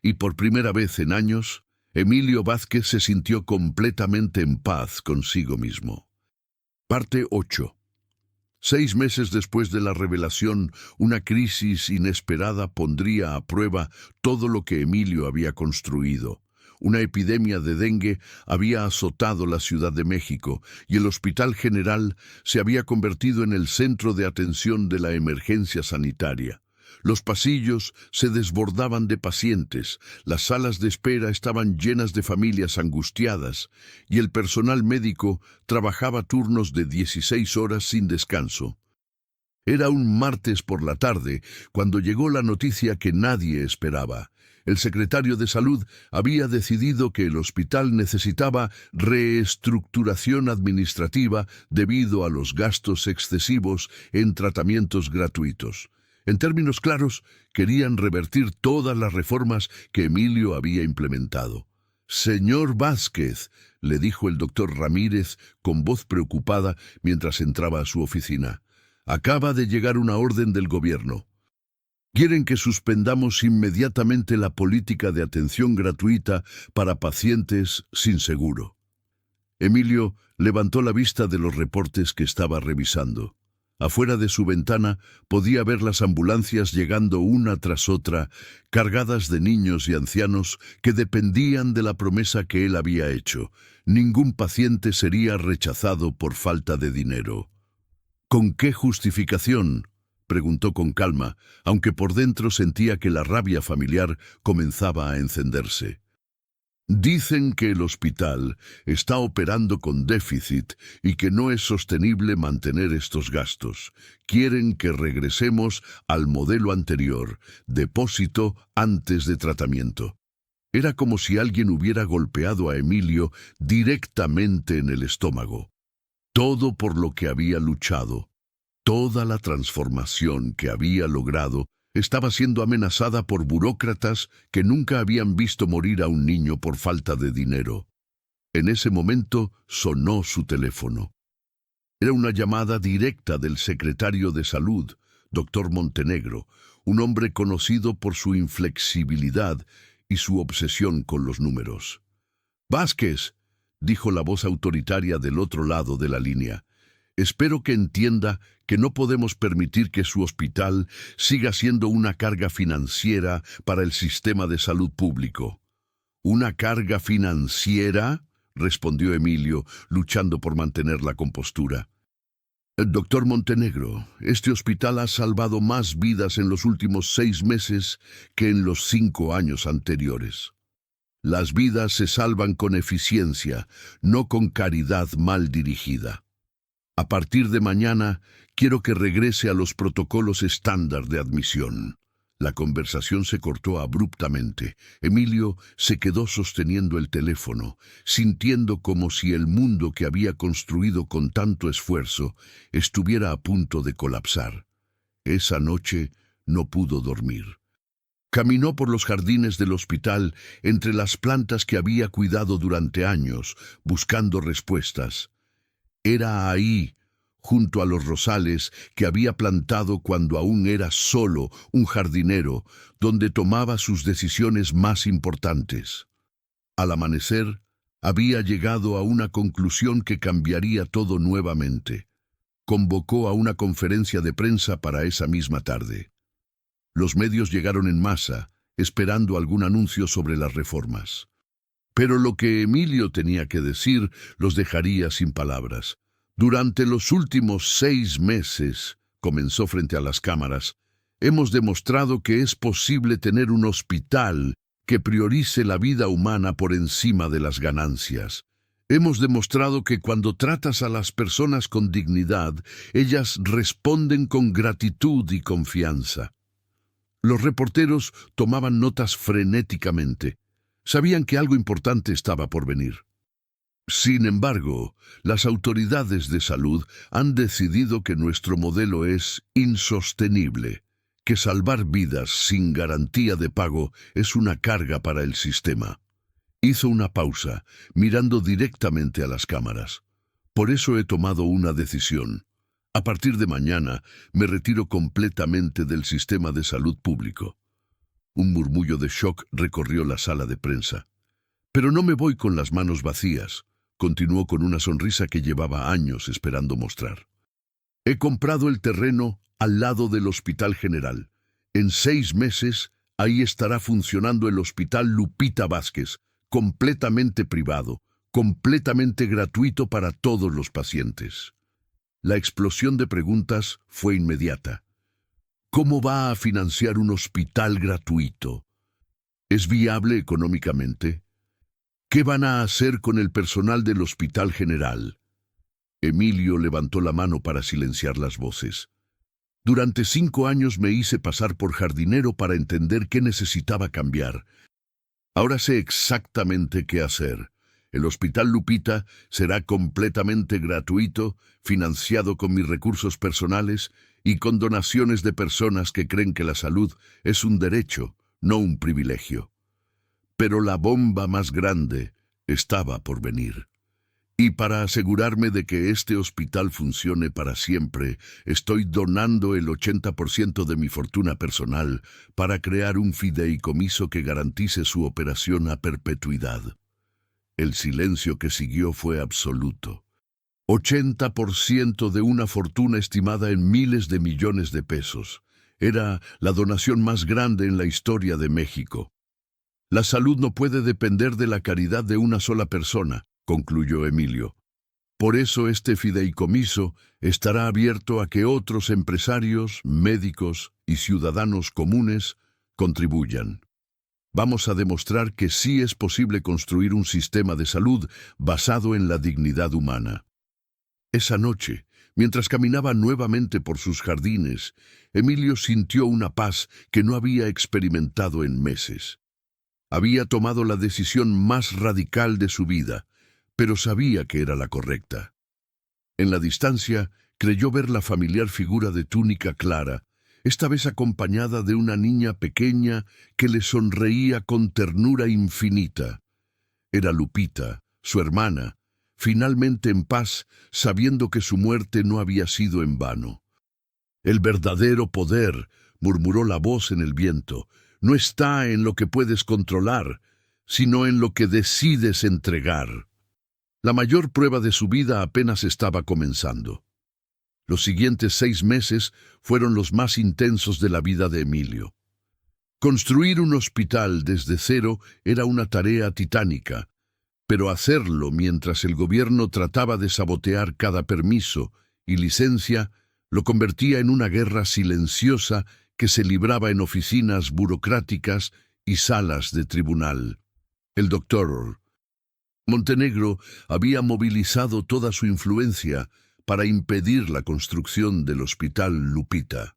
S1: Y por primera vez en años, Emilio Vázquez se sintió completamente en paz consigo mismo. Parte 8. 6 meses después de la revelación, una crisis inesperada pondría a prueba todo lo que Emilio había construido. Una epidemia de dengue había azotado la Ciudad de México y el Hospital General se había convertido en el centro de atención de la emergencia sanitaria. Los pasillos se desbordaban de pacientes, las salas de espera estaban llenas de familias angustiadas y el personal médico trabajaba turnos de 16 horas sin descanso. Era un martes por la tarde cuando llegó la noticia que nadie esperaba. El secretario de Salud había decidido que el hospital necesitaba reestructuración administrativa debido a los gastos excesivos en tratamientos gratuitos. En términos claros, querían revertir todas las reformas que Emilio había implementado. «Señor Vázquez», le dijo el doctor Ramírez con voz preocupada mientras entraba a su oficina, «acaba de llegar una orden del gobierno. Quieren que suspendamos inmediatamente la política de atención gratuita para pacientes sin seguro». Emilio levantó la vista de los reportes que estaba revisando. Afuera de su ventana podía ver las ambulancias llegando una tras otra, cargadas de niños y ancianos que dependían de la promesa que él había hecho. Ningún paciente sería rechazado por falta de dinero. «¿Con qué justificación?», preguntó con calma, aunque por dentro sentía que la rabia familiar comenzaba a encenderse. Dicen que el hospital está operando con déficit y que no es sostenible mantener estos gastos. Quieren que regresemos al modelo anterior, depósito antes de tratamiento. Era como si alguien hubiera golpeado a Emilio directamente en el estómago. Todo por lo que había luchado, toda la transformación que había logrado, estaba siendo amenazada por burócratas que nunca habían visto morir a un niño por falta de dinero. En ese momento sonó su teléfono. Era una llamada directa del secretario de Salud, doctor Montenegro, un hombre conocido por su inflexibilidad y su obsesión con los números. «Vázquez», dijo la voz autoritaria del otro lado de la línea, «espero que entienda que no podemos permitir que su hospital siga siendo una carga financiera para el sistema de salud público». «¿Una carga financiera?», respondió Emilio, luchando por mantener la compostura. «Doctor Montenegro, este hospital ha salvado más vidas en los últimos 6 meses que en los 5 años anteriores. Las vidas se salvan con eficiencia, no con caridad mal dirigida. A partir de mañana, quiero que regrese a los protocolos estándar de admisión». La conversación se cortó abruptamente. Emilio se quedó sosteniendo el teléfono, sintiendo como si el mundo que había construido con tanto esfuerzo estuviera a punto de colapsar. Esa noche no pudo dormir. Caminó por los jardines del hospital entre las plantas que había cuidado durante años, buscando respuestas. Era ahí, junto a los rosales que había plantado cuando aún era solo un jardinero, donde tomaba sus decisiones más importantes. Al amanecer, había llegado a una conclusión que cambiaría todo nuevamente. Convocó a una conferencia de prensa para esa misma tarde. Los medios llegaron en masa, esperando algún anuncio sobre las reformas. Pero lo que Emilio tenía que decir los dejaría sin palabras. «Durante los últimos 6 meses», comenzó frente a las cámaras, «hemos demostrado que es posible tener un hospital que priorice la vida humana por encima de las ganancias. Hemos demostrado que cuando tratas a las personas con dignidad, ellas responden con gratitud y confianza». Los reporteros tomaban notas frenéticamente. Sabían que algo importante estaba por venir. Sin embargo, las autoridades de salud han decidido que nuestro modelo es insostenible, que salvar vidas sin garantía de pago es una carga para el sistema. Hizo una pausa, mirando directamente a las cámaras. «Por eso he tomado una decisión. A partir de mañana me retiro completamente del sistema de salud público». Un murmullo de shock recorrió la sala de prensa. «Pero no me voy con las manos vacías», continuó con una sonrisa que llevaba años esperando mostrar. «He comprado el terreno al lado del Hospital General. En 6 meses, ahí estará funcionando el Hospital Lupita Vázquez, completamente privado, completamente gratuito para todos los pacientes». La explosión de preguntas fue inmediata. «¿Cómo va a financiar un hospital gratuito? ¿Es viable económicamente? ¿Qué van a hacer con el personal del Hospital General?» Emilio levantó la mano para silenciar las voces. «Durante 5 años me hice pasar por jardinero para entender qué necesitaba cambiar. Ahora sé exactamente qué hacer. El Hospital Lupita será completamente gratuito, financiado con mis recursos personales y con donaciones de personas que creen que la salud es un derecho, no un privilegio». Pero la bomba más grande estaba por venir. «Y para asegurarme de que este hospital funcione para siempre, estoy donando el 80% de mi fortuna personal para crear un fideicomiso que garantice su operación a perpetuidad». El silencio que siguió fue absoluto. 80% de una fortuna estimada en miles de millones de pesos. Era la donación más grande en la historia de México. «La salud no puede depender de la caridad de una sola persona», concluyó Emilio. «Por eso este fideicomiso estará abierto a que otros empresarios, médicos y ciudadanos comunes contribuyan». Vamos a demostrar que sí es posible construir un sistema de salud basado en la dignidad humana. Esa noche, mientras caminaba nuevamente por sus jardines, Emilio sintió una paz que no había experimentado en meses. Había tomado la decisión más radical de su vida, pero sabía que era la correcta. En la distancia, creyó ver la familiar figura de túnica clara, esta vez acompañada de una niña pequeña que le sonreía con ternura infinita. Era Lupita, su hermana, finalmente en paz, sabiendo que su muerte no había sido en vano. El verdadero poder, murmuró la voz en el viento, no está en lo que puedes controlar, sino en lo que decides entregar. La mayor prueba de su vida apenas estaba comenzando. Los siguientes 6 meses fueron los más intensos de la vida de Emilio. Construir un hospital desde cero era una tarea titánica, pero hacerlo mientras el gobierno trataba de sabotear cada permiso y licencia lo convertía en una guerra silenciosa que se libraba en oficinas burocráticas y salas de tribunal. El doctor Montenegro había movilizado toda su influencia para impedir la construcción del Hospital Lupita.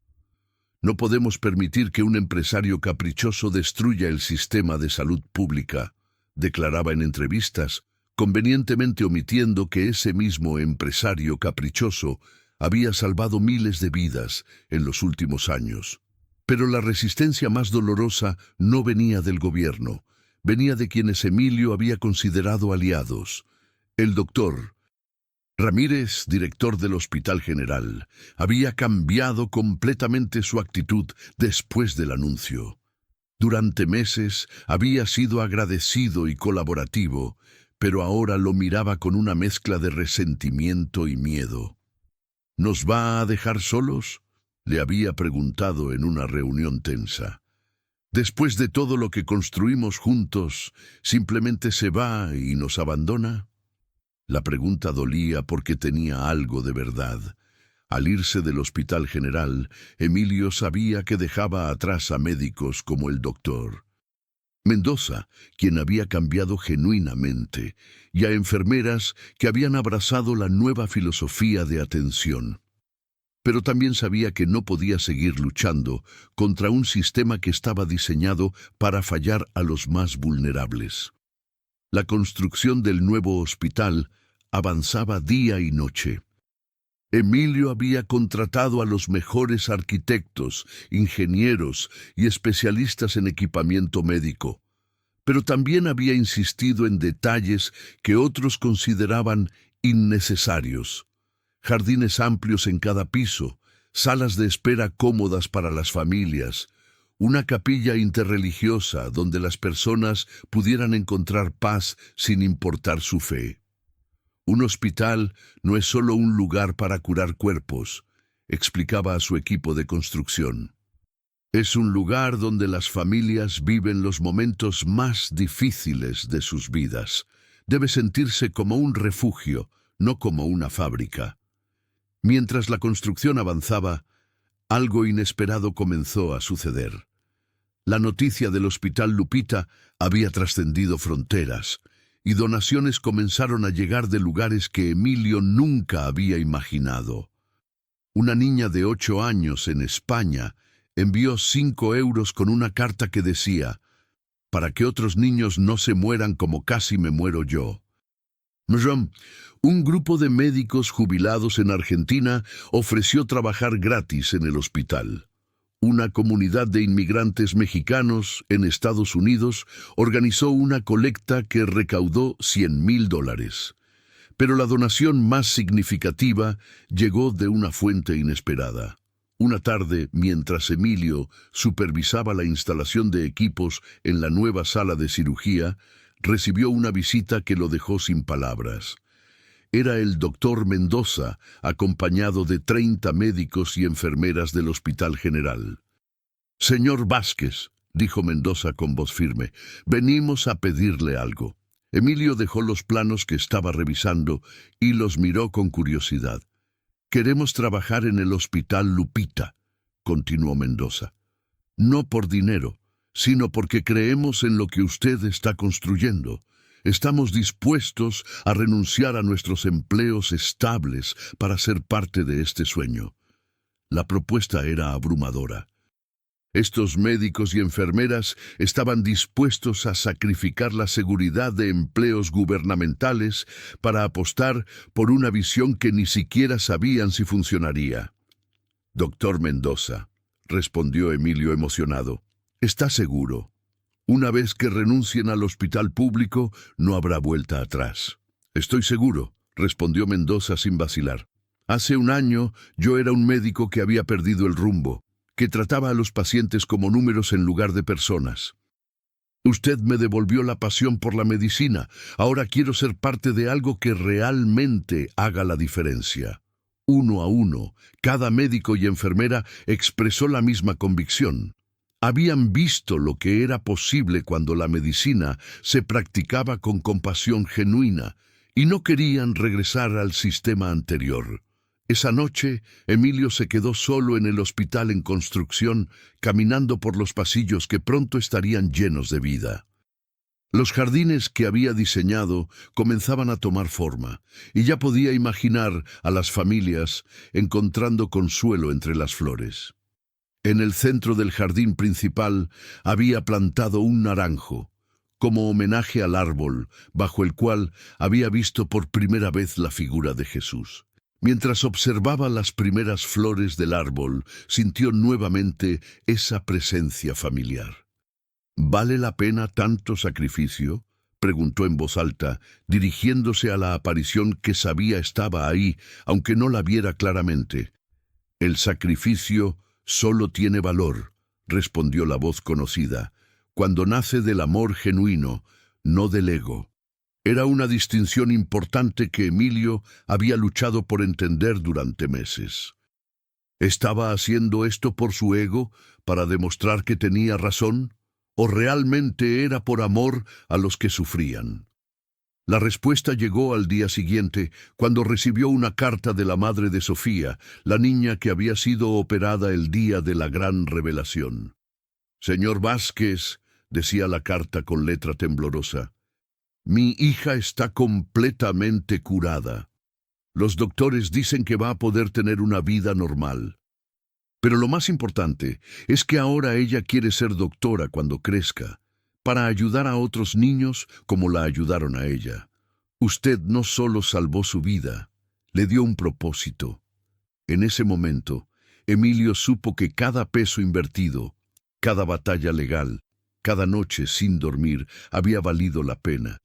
S1: No podemos permitir que un empresario caprichoso destruya el sistema de salud pública, declaraba en entrevistas, convenientemente omitiendo que ese mismo empresario caprichoso había salvado miles de vidas en los últimos años. Pero la resistencia más dolorosa no venía del gobierno, venía de quienes Emilio había considerado aliados. El doctor Ramírez, director del Hospital General, había cambiado completamente su actitud después del anuncio. Durante meses había sido agradecido y colaborativo, pero ahora lo miraba con una mezcla de resentimiento y miedo. ¿Nos va a dejar solos?, le había preguntado en una reunión tensa. Después de todo lo que construimos juntos, ¿simplemente se va y nos abandona? La pregunta dolía porque tenía algo de verdad. Al irse del Hospital General, Emilio sabía que dejaba atrás a médicos como el doctor Mendoza, quien había cambiado genuinamente, y a enfermeras que habían abrazado la nueva filosofía de atención. Pero también sabía que no podía seguir luchando contra un sistema que estaba diseñado para fallar a los más vulnerables. La construcción del nuevo hospital avanzaba día y noche. Emilio había contratado a los mejores arquitectos, ingenieros y especialistas en equipamiento médico, pero también había insistido en detalles que otros consideraban innecesarios. Jardines amplios en cada piso, salas de espera cómodas para las familias, una capilla interreligiosa donde las personas pudieran encontrar paz sin importar su fe. Un hospital no es solo un lugar para curar cuerpos, explicaba a su equipo de construcción. Es un lugar donde las familias viven los momentos más difíciles de sus vidas. Debe sentirse como un refugio, no como una fábrica. Mientras la construcción avanzaba, algo inesperado comenzó a suceder. La noticia del Hospital Lupita había trascendido fronteras, y donaciones comenzaron a llegar de lugares que Emilio nunca había imaginado. Una niña de 8 años en España envió 5 euros con una carta que decía: «Para que otros niños no se mueran como casi me muero yo». Un grupo de médicos jubilados en Argentina ofreció trabajar gratis en el hospital. Una comunidad de inmigrantes mexicanos en Estados Unidos organizó una colecta que recaudó $100,000. Pero la donación más significativa llegó de una fuente inesperada. Una tarde, mientras Emilio supervisaba la instalación de equipos en la nueva sala de cirugía, recibió una visita que lo dejó sin palabras. Era el doctor Mendoza, acompañado de 30 médicos y enfermeras del Hospital General. «Señor Vázquez», dijo Mendoza con voz firme, «venimos a pedirle algo». Emilio dejó los planos que estaba revisando y los miró con curiosidad. «Queremos trabajar en el Hospital Lupita», continuó Mendoza. «No por dinero, sino porque creemos en lo que usted está construyendo. Estamos dispuestos a renunciar a nuestros empleos estables para ser parte de este sueño. La propuesta era abrumadora. Estos médicos y enfermeras estaban dispuestos a sacrificar la seguridad de empleos gubernamentales para apostar por una visión que ni siquiera sabían si funcionaría. Doctor Mendoza, respondió Emilio emocionado, ¿está seguro? Una vez que renuncien al hospital público, no habrá vuelta atrás. Estoy seguro, respondió Mendoza sin vacilar. Hace un año yo era un médico que había perdido el rumbo, que trataba a los pacientes como números en lugar de personas. Usted me devolvió la pasión por la medicina. Ahora quiero ser parte de algo que realmente haga la diferencia. Uno a uno, cada médico y enfermera expresó la misma convicción. Habían visto lo que era posible cuando la medicina se practicaba con compasión genuina y no querían regresar al sistema anterior. Esa noche, Emilio se quedó solo en el hospital en construcción, caminando por los pasillos que pronto estarían llenos de vida. Los jardines que había diseñado comenzaban a tomar forma, y ya podía imaginar a las familias encontrando consuelo entre las flores. En el centro del jardín principal había plantado un naranjo, como homenaje al árbol bajo el cual había visto por primera vez la figura de Jesús. Mientras observaba las primeras flores del árbol, sintió nuevamente esa presencia familiar. ¿Vale la pena tanto sacrificio?, preguntó en voz alta, dirigiéndose a la aparición que sabía estaba ahí, aunque no la viera claramente. El sacrificio solo tiene valor, respondió la voz conocida, cuando nace del amor genuino, no del ego. Era una distinción importante que Emilio había luchado por entender durante meses. ¿Estaba haciendo esto por su ego, para demostrar que tenía razón? ¿O realmente era por amor a los que sufrían? La respuesta llegó al día siguiente, cuando recibió una carta de la madre de Sofía, la niña que había sido operada el día de la gran revelación. «Señor Vázquez», decía la carta con letra temblorosa, «mi hija está completamente curada. Los doctores dicen que va a poder tener una vida normal. Pero lo más importante es que ahora ella quiere ser doctora cuando crezca, para ayudar a otros niños como la ayudaron a ella. Usted no solo salvó su vida, le dio un propósito». En ese momento, Emilio supo que cada peso invertido, cada batalla legal, cada noche sin dormir, había valido la pena.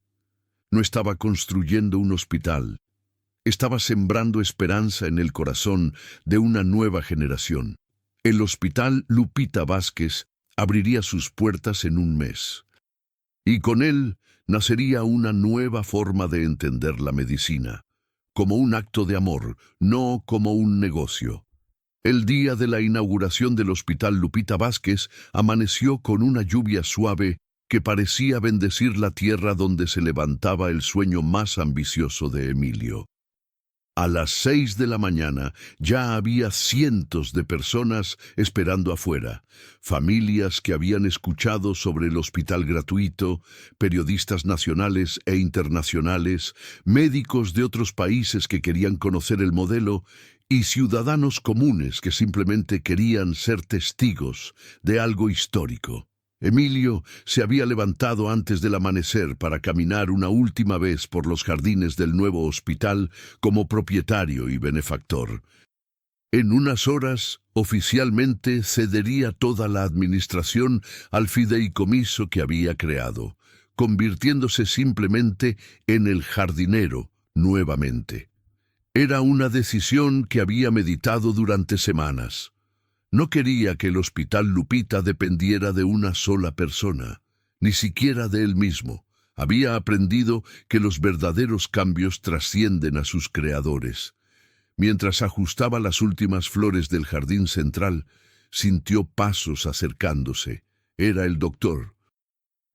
S1: No estaba construyendo un hospital, estaba sembrando esperanza en el corazón de una nueva generación. El Hospital Lupita Vázquez abriría sus puertas en un mes. Y con él nacería una nueva forma de entender la medicina, como un acto de amor, no como un negocio. El día de la inauguración del Hospital Lupita Vázquez amaneció con una lluvia suave que parecía bendecir la tierra donde se levantaba el sueño más ambicioso de Emilio. A las 6 de la mañana ya había cientos de personas esperando afuera, familias que habían escuchado sobre el hospital gratuito, periodistas nacionales e internacionales, médicos de otros países que querían conocer el modelo y ciudadanos comunes que simplemente querían ser testigos de algo histórico. Emilio se había levantado antes del amanecer para caminar una última vez por los jardines del nuevo hospital como propietario y benefactor. En unas horas, oficialmente cedería toda la administración al fideicomiso que había creado, convirtiéndose simplemente en el jardinero nuevamente. Era una decisión que había meditado durante semanas. No quería que el Hospital Lupita dependiera de una sola persona, ni siquiera de él mismo. Había aprendido que los verdaderos cambios trascienden a sus creadores. Mientras ajustaba las últimas flores del jardín central, sintió pasos acercándose. Era el doctor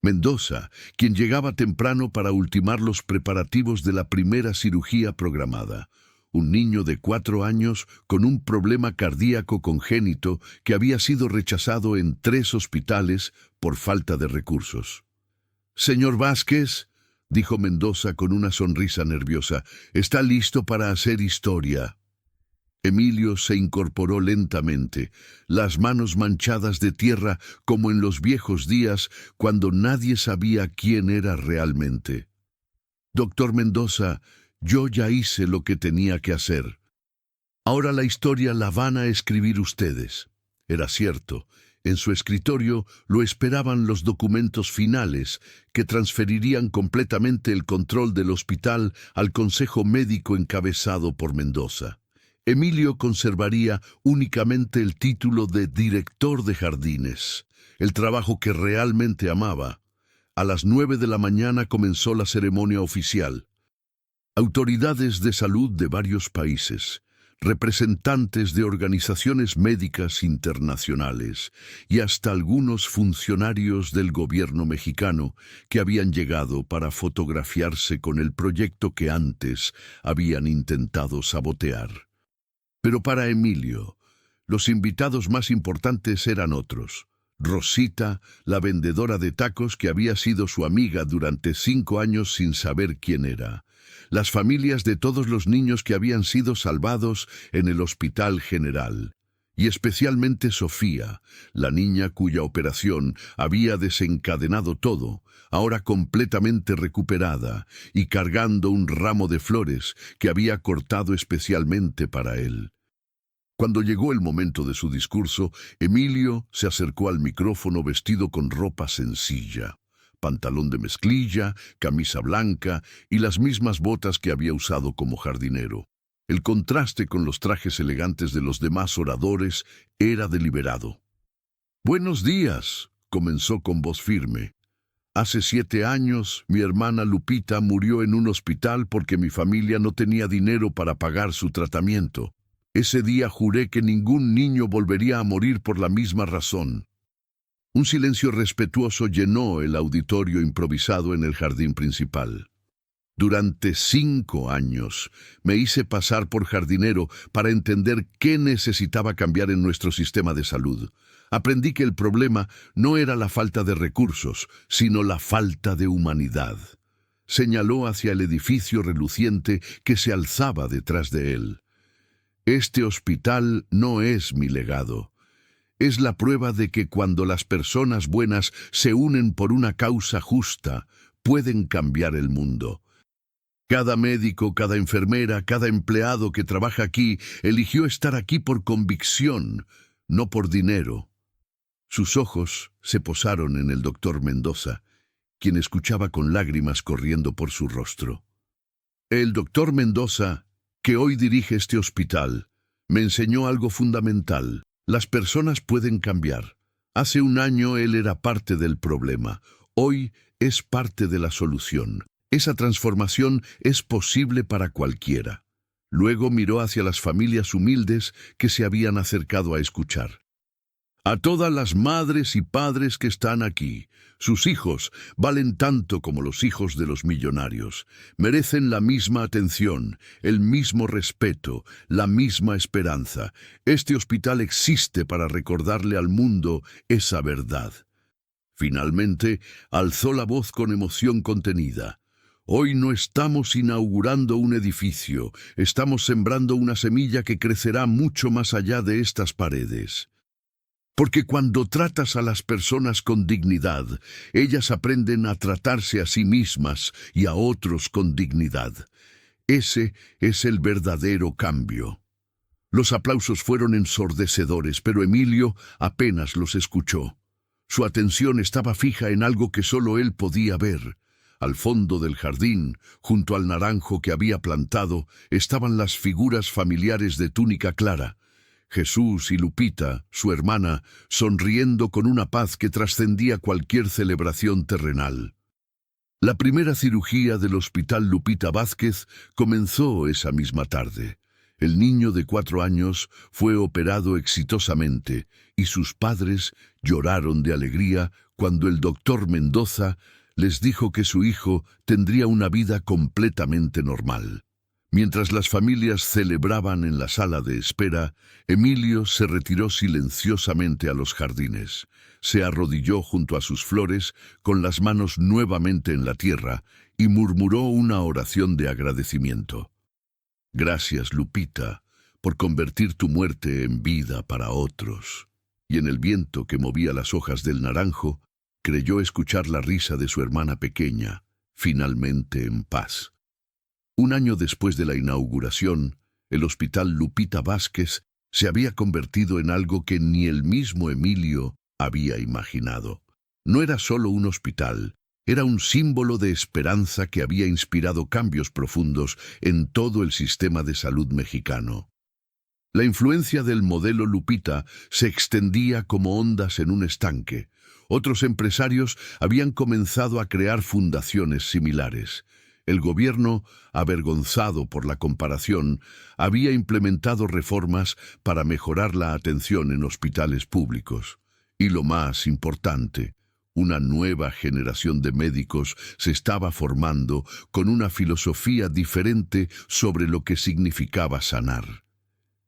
S1: Mendoza, quien llegaba temprano para ultimar los preparativos de la primera cirugía programada. un niño de 4 años con un problema cardíaco congénito que había sido rechazado en 3 hospitales por falta de recursos. «Señor Vázquez», dijo Mendoza con una sonrisa nerviosa, «está listo para hacer historia». Emilio se incorporó lentamente, las manos manchadas de tierra como en los viejos días cuando nadie sabía quién era realmente. «Doctor Mendoza, yo ya hice lo que tenía que hacer. Ahora la historia la van a escribir ustedes». Era cierto. En su escritorio lo esperaban los documentos finales que transferirían completamente el control del hospital al Consejo Médico encabezado por Mendoza. Emilio conservaría únicamente el título de director de jardines, el trabajo que realmente amaba. A las 9 de la mañana comenzó la ceremonia oficial. Autoridades de salud de varios países, representantes de organizaciones médicas internacionales y hasta algunos funcionarios del gobierno mexicano que habían llegado para fotografiarse con el proyecto que antes habían intentado sabotear. Pero para Emilio, los invitados más importantes eran otros. Rosita, la vendedora de tacos que había sido su amiga durante 5 años sin saber quién era. Las familias de todos los niños que habían sido salvados en el Hospital General. Y especialmente Sofía, la niña cuya operación había desencadenado todo, ahora completamente recuperada y cargando un ramo de flores que había cortado especialmente para él. Cuando llegó el momento de su discurso, Emilio se acercó al micrófono vestido con ropa sencilla, pantalón de mezclilla, camisa blanca y las mismas botas que había usado como jardinero. El contraste con los trajes elegantes de los demás oradores era deliberado. «Buenos días», comenzó con voz firme. «Hace 7 años, mi hermana Lupita murió en un hospital porque mi familia no tenía dinero para pagar su tratamiento. Ese día juré que ningún niño volvería a morir por la misma razón». Un silencio respetuoso llenó el auditorio improvisado en el jardín principal. «Durante 5 años me hice pasar por jardinero para entender qué necesitaba cambiar en nuestro sistema de salud. Aprendí que el problema no era la falta de recursos, sino la falta de humanidad». Señaló hacia el edificio reluciente que se alzaba detrás de él. «Este hospital no es mi legado. Es la prueba de que cuando las personas buenas se unen por una causa justa, pueden cambiar el mundo. Cada médico, cada enfermera, cada empleado que trabaja aquí eligió estar aquí por convicción, no por dinero». Sus ojos se posaron en el doctor Mendoza, quien escuchaba con lágrimas corriendo por su rostro. «El doctor Mendoza, que hoy dirige este hospital, me enseñó algo fundamental. Las personas pueden cambiar. Hace 1 año él era parte del problema. Hoy es parte de la solución. Esa transformación es posible para cualquiera». Luego miró hacia las familias humildes que se habían acercado a escuchar. «A todas las madres y padres que están aquí, sus hijos valen tanto como los hijos de los millonarios. Merecen la misma atención, el mismo respeto, la misma esperanza. Este hospital existe para recordarle al mundo esa verdad». Finalmente, alzó la voz con emoción contenida. «Hoy no estamos inaugurando un edificio, estamos sembrando una semilla que crecerá mucho más allá de estas paredes. Porque cuando tratas a las personas con dignidad, ellas aprenden a tratarse a sí mismas y a otros con dignidad. Ese es el verdadero cambio». Los aplausos fueron ensordecedores, pero Emilio apenas los escuchó. Su atención estaba fija en algo que solo él podía ver. Al fondo del jardín, junto al naranjo que había plantado, estaban las figuras familiares de túnica clara. Jesús y Lupita, su hermana, sonriendo con una paz que trascendía cualquier celebración terrenal. La primera cirugía del Hospital Lupita Vázquez comenzó esa misma tarde. El niño de 4 años fue operado exitosamente y sus padres lloraron de alegría cuando el doctor Mendoza les dijo que su hijo tendría una vida completamente normal. Mientras las familias celebraban en la sala de espera, Emilio se retiró silenciosamente a los jardines. Se arrodilló junto a sus flores, con las manos nuevamente en la tierra, y murmuró una oración de agradecimiento. Gracias, Lupita, por convertir tu muerte en vida para otros. Y en el viento que movía las hojas del naranjo, creyó escuchar la risa de su hermana pequeña, finalmente en paz. Un año después de la inauguración, el Hospital Lupita Vázquez se había convertido en algo que ni el mismo Emilio había imaginado. No era solo un hospital, era un símbolo de esperanza que había inspirado cambios profundos en todo el sistema de salud mexicano. La influencia del modelo Lupita se extendía como ondas en un estanque. Otros empresarios habían comenzado a crear fundaciones similares. El gobierno, avergonzado por la comparación, había implementado reformas para mejorar la atención en hospitales públicos. Y lo más importante, una nueva generación de médicos se estaba formando con una filosofía diferente sobre lo que significaba sanar.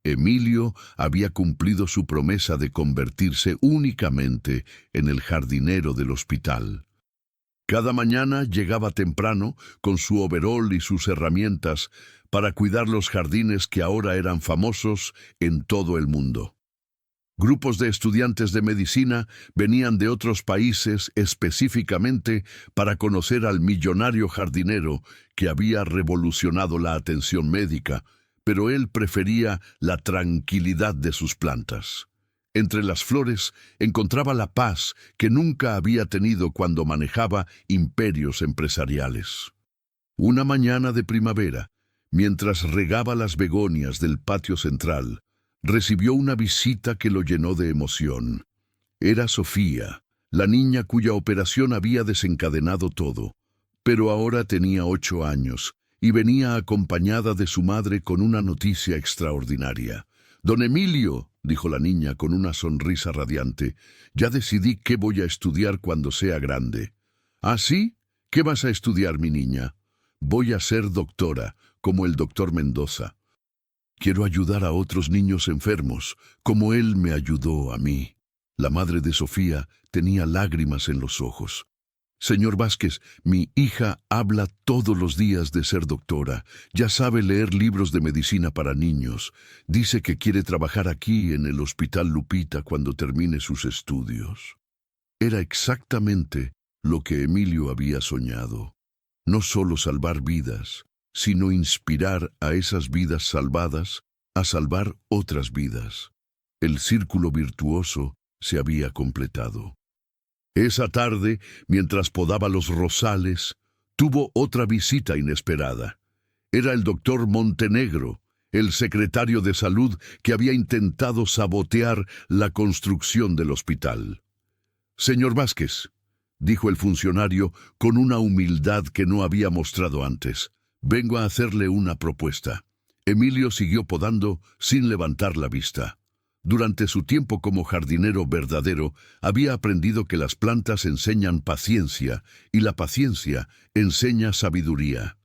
S1: Emilio había cumplido su promesa de convertirse únicamente en el jardinero del hospital. Cada mañana llegaba temprano con su overol y sus herramientas para cuidar los jardines que ahora eran famosos en todo el mundo. Grupos de estudiantes de medicina venían de otros países específicamente para conocer al millonario jardinero que había revolucionado la atención médica, pero él prefería la tranquilidad de sus plantas. Entre las flores encontraba la paz que nunca había tenido cuando manejaba imperios empresariales. Una mañana de primavera, mientras regaba las begonias del patio central, recibió una visita que lo llenó de emoción. Era Sofía, la niña cuya operación había desencadenado todo, pero ahora tenía 8 años y venía acompañada de su madre con una noticia extraordinaria. «Don Emilio», dijo la niña con una sonrisa radiante, «ya decidí qué voy a estudiar cuando sea grande». «¿Ah, sí? ¿Qué vas a estudiar, mi niña?» «Voy a ser doctora, como el doctor Mendoza. Quiero ayudar a otros niños enfermos, como él me ayudó a mí». La madre de Sofía tenía lágrimas en los ojos. «Señor Vázquez, mi hija habla todos los días de ser doctora. Ya sabe leer libros de medicina para niños. Dice que quiere trabajar aquí en el Hospital Lupita cuando termine sus estudios». Era exactamente lo que Emilio había soñado. No solo salvar vidas, sino inspirar a esas vidas salvadas a salvar otras vidas. El círculo virtuoso se había completado. Esa tarde, mientras podaba los rosales, tuvo otra visita inesperada. Era el doctor Montenegro, el secretario de Salud que había intentado sabotear la construcción del hospital. «Señor Vázquez», dijo el funcionario con una humildad que no había mostrado antes, «vengo a hacerle una propuesta». Emilio siguió podando sin levantar la vista. Durante su tiempo como jardinero verdadero, había aprendido que las plantas enseñan paciencia y la paciencia enseña sabiduría.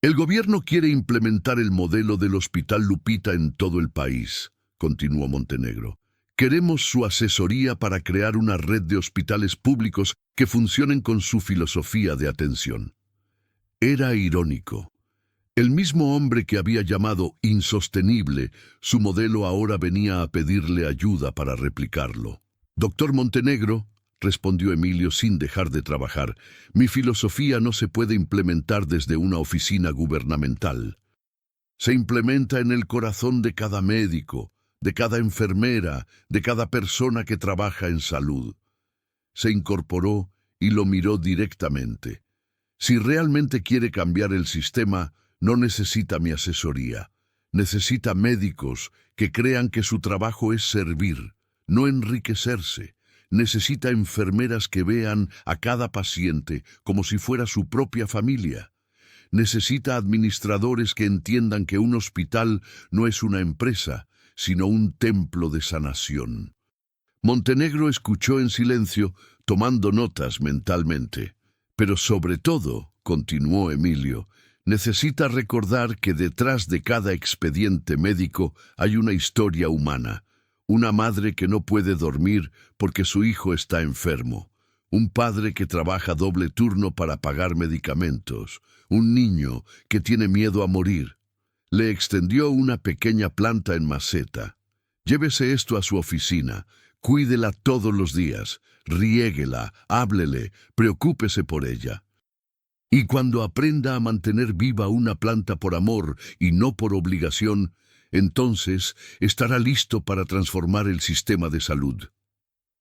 S1: «El gobierno quiere implementar el modelo del Hospital Lupita en todo el país», continuó Montenegro. «Queremos su asesoría para crear una red de hospitales públicos que funcionen con su filosofía de atención». Era irónico. El mismo hombre que había llamado insostenible, su modelo ahora venía a pedirle ayuda para replicarlo. «Doctor Montenegro», respondió Emilio sin dejar de trabajar, «mi filosofía no se puede implementar desde una oficina gubernamental. Se implementa en el corazón de cada médico, de cada enfermera, de cada persona que trabaja en salud». Se incorporó y lo miró directamente. «Si realmente quiere cambiar el sistema, no necesita mi asesoría. Necesita médicos que crean que su trabajo es servir, no enriquecerse. Necesita enfermeras que vean a cada paciente como si fuera su propia familia. Necesita administradores que entiendan que un hospital no es una empresa, sino un templo de sanación». Montenegro escuchó en silencio, tomando notas mentalmente. «Pero sobre todo», continuó Emilio, necesita recordar que detrás de cada expediente médico hay una historia humana. Una madre que no puede dormir porque su hijo está enfermo. Un padre que trabaja doble turno para pagar medicamentos. Un niño que tiene miedo a morir. Le extendió una pequeña planta en maceta. Llévese esto a su oficina. Cuídela todos los días. Riéguela, háblele, preocúpese por ella. Y cuando aprenda a mantener viva una planta por amor y no por obligación, entonces estará listo para transformar el sistema de salud.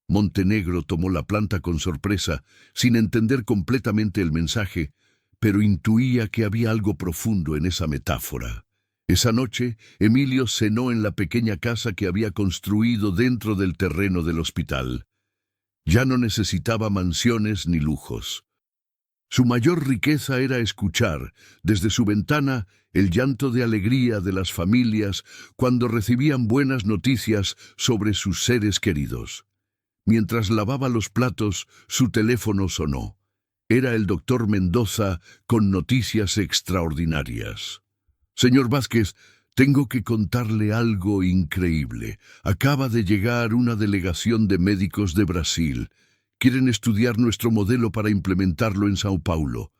S1: Montenegro tomó la planta con sorpresa, sin entender completamente el mensaje, pero intuía que había algo profundo en esa metáfora. Esa noche, Emilio cenó en la pequeña casa que había construido dentro del terreno del hospital. Ya no necesitaba mansiones ni lujos. Su mayor riqueza era escuchar, desde su ventana, el llanto de alegría de las familias cuando recibían buenas noticias sobre sus seres queridos. Mientras lavaba los platos, su teléfono sonó. Era el doctor Mendoza con noticias extraordinarias. «Señor Vázquez, tengo que contarle algo increíble. Acaba de llegar una delegación de médicos de Brasil. Quieren estudiar nuestro modelo para implementarlo en Sao Paulo.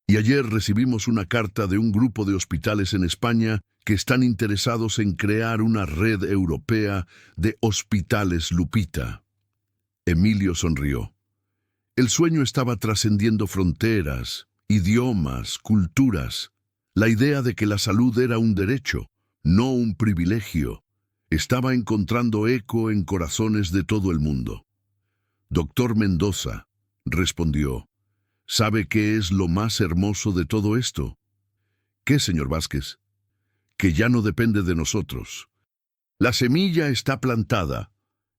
S1: Y ayer recibimos una carta de un grupo de hospitales en España que están interesados en crear una red europea de hospitales Lupita». Emilio sonrió. El sueño estaba trascendiendo fronteras, idiomas, culturas. La idea de que la salud era un derecho, no un privilegio, estaba encontrando eco en corazones de todo el mundo. «Doctor Mendoza», respondió, «¿sabe qué es lo más hermoso de todo esto?» «¿Qué, señor Vázquez?» «Que ya no depende de nosotros. La semilla está plantada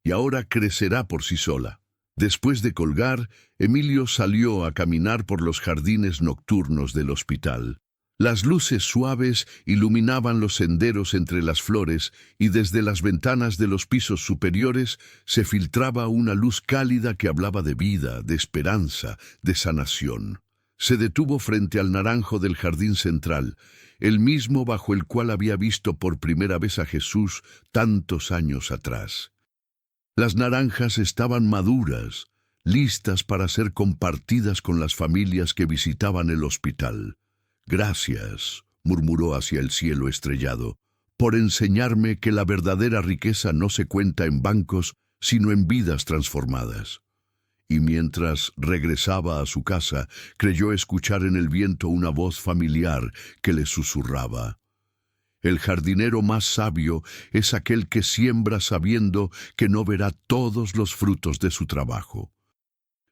S1: y ahora crecerá por sí sola». Después de colgar, Emilio salió a caminar por los jardines nocturnos del hospital. Las luces suaves iluminaban los senderos entre las flores y desde las ventanas de los pisos superiores se filtraba una luz cálida que hablaba de vida, de esperanza, de sanación. Se detuvo frente al naranjo del jardín central, el mismo bajo el cual había visto por primera vez a Jesús tantos años atrás. Las naranjas estaban maduras, listas para ser compartidas con las familias que visitaban el hospital. «Gracias», murmuró hacia el cielo estrellado, «por enseñarme que la verdadera riqueza no se cuenta en bancos, sino en vidas transformadas». Y mientras regresaba a su casa, creyó escuchar en el viento una voz familiar que le susurraba: «El jardinero más sabio es aquel que siembra sabiendo que no verá todos los frutos de su trabajo».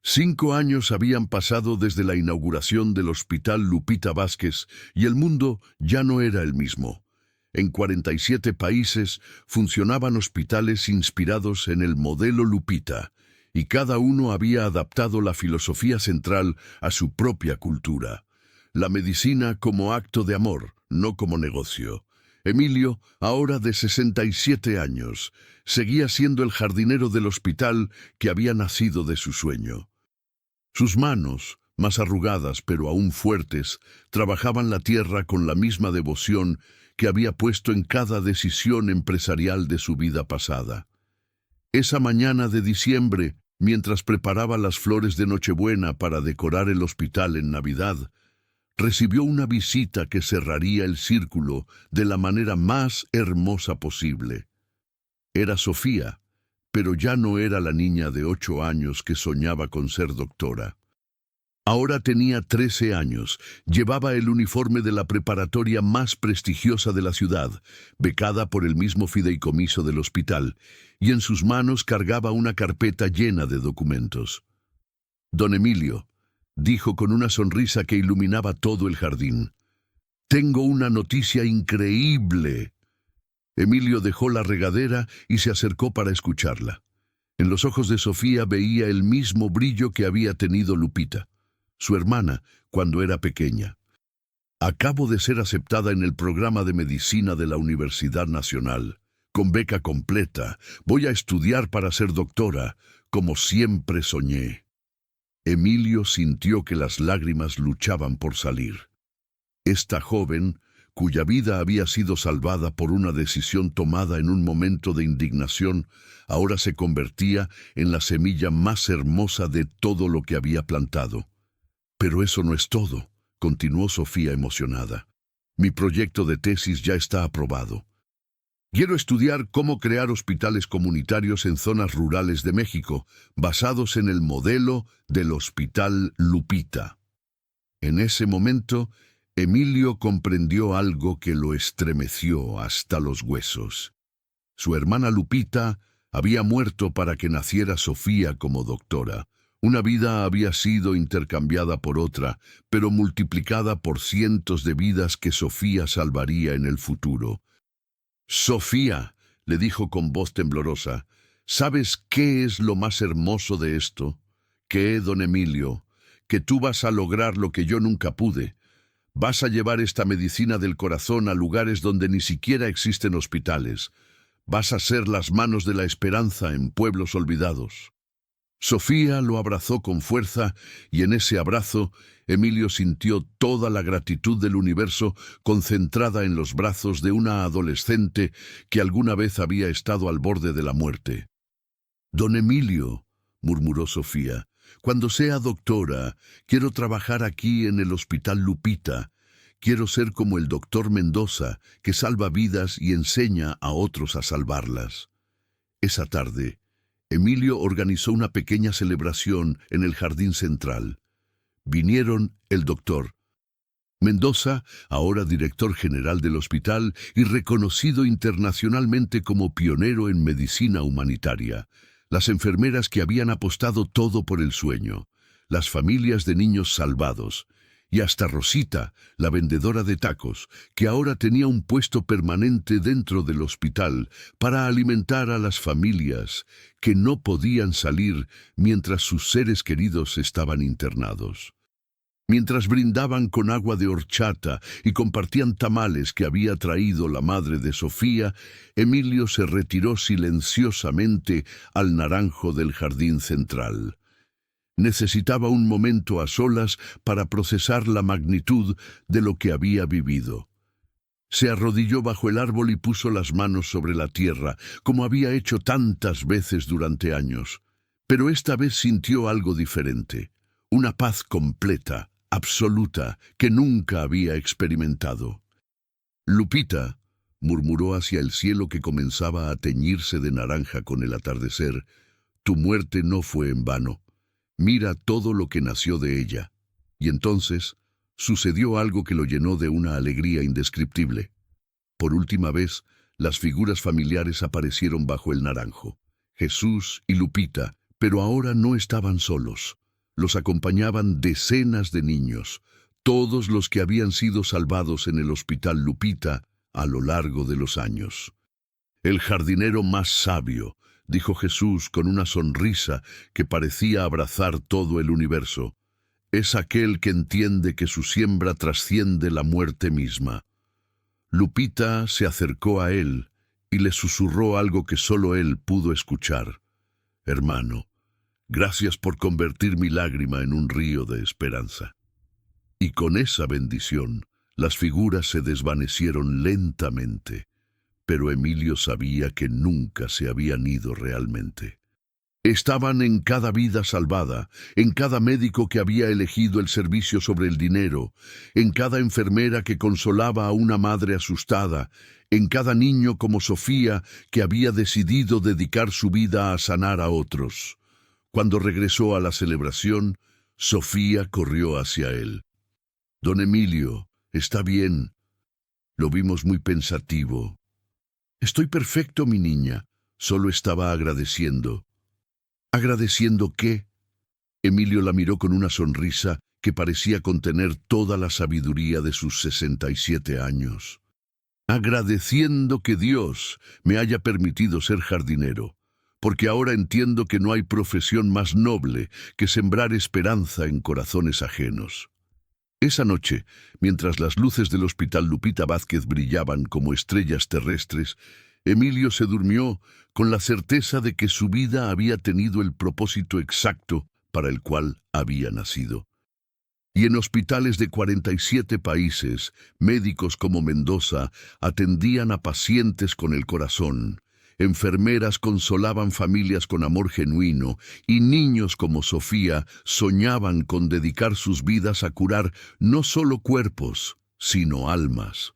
S1: 5 años habían pasado desde la inauguración del Hospital Lupita Vázquez y el mundo ya no era el mismo. En 47 países funcionaban hospitales inspirados en el modelo Lupita, y cada uno había adaptado la filosofía central a su propia cultura. La medicina como acto de amor, no como negocio. Emilio, ahora de 67 años, seguía siendo el jardinero del hospital que había nacido de su sueño. Sus manos, más arrugadas pero aún fuertes, trabajaban la tierra con la misma devoción que había puesto en cada decisión empresarial de su vida pasada. Esa mañana de diciembre, mientras preparaba las flores de Nochebuena para decorar el hospital en Navidad, recibió una visita que cerraría el círculo de la manera más hermosa posible. Era Sofía, pero ya no era la niña de 8 años que soñaba con ser doctora. Ahora tenía 13 años, llevaba el uniforme de la preparatoria más prestigiosa de la ciudad, becada por el mismo fideicomiso del hospital, y en sus manos cargaba una carpeta llena de documentos. «Don Emilio», dijo con una sonrisa que iluminaba todo el jardín, «tengo una noticia increíble». Emilio dejó la regadera y se acercó para escucharla. En los ojos de Sofía veía el mismo brillo que había tenido Lupita, su hermana, cuando era pequeña. «Acabo de ser aceptada en el programa de medicina de la Universidad Nacional, con beca completa. Voy a estudiar para ser doctora, como siempre soñé». Emilio sintió que las lágrimas luchaban por salir. Esta joven, cuya vida había sido salvada por una decisión tomada en un momento de indignación, ahora se convertía en la semilla más hermosa de todo lo que había plantado. Pero eso no es todo, continuó Sofía emocionada. Mi proyecto de tesis ya está aprobado. Quiero estudiar cómo crear hospitales comunitarios en zonas rurales de México, basados en el modelo del Hospital Lupita. En ese momento, Emilio comprendió algo que lo estremeció hasta los huesos. Su hermana Lupita había muerto para que naciera Sofía como doctora. Una vida había sido intercambiada por otra, pero multiplicada por cientos de vidas que Sofía salvaría en el futuro. Sofía, le dijo con voz temblorosa, ¿sabes qué es lo más hermoso de esto? Que, don Emilio, que tú vas a lograr lo que yo nunca pude. Vas a llevar esta medicina del corazón a lugares donde ni siquiera existen hospitales. Vas a ser las manos de la esperanza en pueblos olvidados. Sofía lo abrazó con fuerza y en ese abrazo Emilio sintió toda la gratitud del universo concentrada en los brazos de una adolescente que alguna vez había estado al borde de la muerte. «Don Emilio», murmuró Sofía, «cuando sea doctora, quiero trabajar aquí en el Hospital Lupita. Quiero ser como el doctor Mendoza, que salva vidas y enseña a otros a salvarlas». Esa tarde, Emilio organizó una pequeña celebración en el jardín central. Vinieron el doctor Mendoza, ahora director general del hospital y reconocido internacionalmente como pionero en medicina humanitaria, las enfermeras que habían apostado todo por el sueño, las familias de niños salvados, y hasta Rosita, la vendedora de tacos, que ahora tenía un puesto permanente dentro del hospital para alimentar a las familias que no podían salir mientras sus seres queridos estaban internados. Mientras brindaban con agua de horchata y compartían tamales que había traído la madre de Sofía, Emilio se retiró silenciosamente al naranjo del jardín central. Necesitaba un momento a solas para procesar la magnitud de lo que había vivido. Se arrodilló bajo el árbol y puso las manos sobre la tierra, como había hecho tantas veces durante años. Pero esta vez sintió algo diferente, una paz completa, absoluta, que nunca había experimentado. «Lupita», murmuró hacia el cielo que comenzaba a teñirse de naranja con el atardecer, «tu muerte no fue en vano. Mira todo lo que nació de ella». Y entonces sucedió algo que lo llenó de una alegría indescriptible. Por última vez, las figuras familiares aparecieron bajo el naranjo. Jesús y Lupita, pero ahora no estaban solos. Los acompañaban decenas de niños, todos los que habían sido salvados en el Hospital Lupita a lo largo de los años. «El jardinero más sabio», dijo Jesús con una sonrisa que parecía abrazar todo el universo, «es aquel que entiende que su siembra trasciende la muerte misma». Lupita se acercó a él y le susurró algo que solo él pudo escuchar. «Hermano, gracias por convertir mi lágrima en un río de esperanza». Y con esa bendición, las figuras se desvanecieron lentamente, pero Emilio sabía que nunca se habían ido realmente. Estaban en cada vida salvada, en cada médico que había elegido el servicio sobre el dinero, en cada enfermera que consolaba a una madre asustada, en cada niño como Sofía que había decidido dedicar su vida a sanar a otros. Cuando regresó a la celebración, Sofía corrió hacia él. «Don Emilio, ¿está bien?» Lo vimos muy pensativo. «Estoy perfecto, mi niña. Solo estaba agradeciendo». «¿Agradeciendo qué?» Emilio la miró con una sonrisa que parecía contener toda la sabiduría de sus 67 años. «Agradeciendo que Dios me haya permitido ser jardinero, porque ahora entiendo que no hay profesión más noble que sembrar esperanza en corazones ajenos». Esa noche, mientras las luces del Hospital Lupita Vázquez brillaban como estrellas terrestres, Emilio se durmió con la certeza de que su vida había tenido el propósito exacto para el cual había nacido. Y en hospitales de 47 países, médicos como Mendoza atendían a pacientes con el corazón. Enfermeras consolaban familias con amor genuino y niños como Sofía soñaban con dedicar sus vidas a curar no solo cuerpos, sino almas.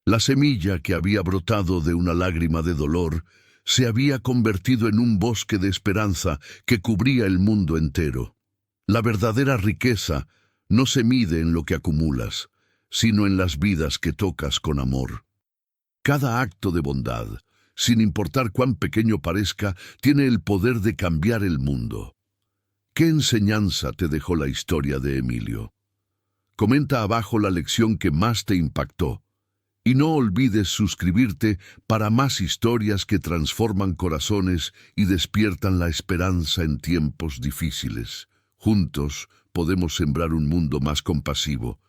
S1: La semilla que había brotado de una lágrima de dolor se había convertido en un bosque de esperanza que cubría el mundo entero. La verdadera riqueza no se mide en lo que acumulas, sino en las vidas que tocas con amor. Cada acto de bondad, sin importar cuán pequeño parezca, tiene el poder de cambiar el mundo. ¿Qué enseñanza te dejó la historia de Emilio? Comenta abajo la lección que más te impactó. Y no olvides suscribirte para más historias que transforman corazones y despiertan la esperanza en tiempos difíciles. Juntos podemos sembrar un mundo más compasivo,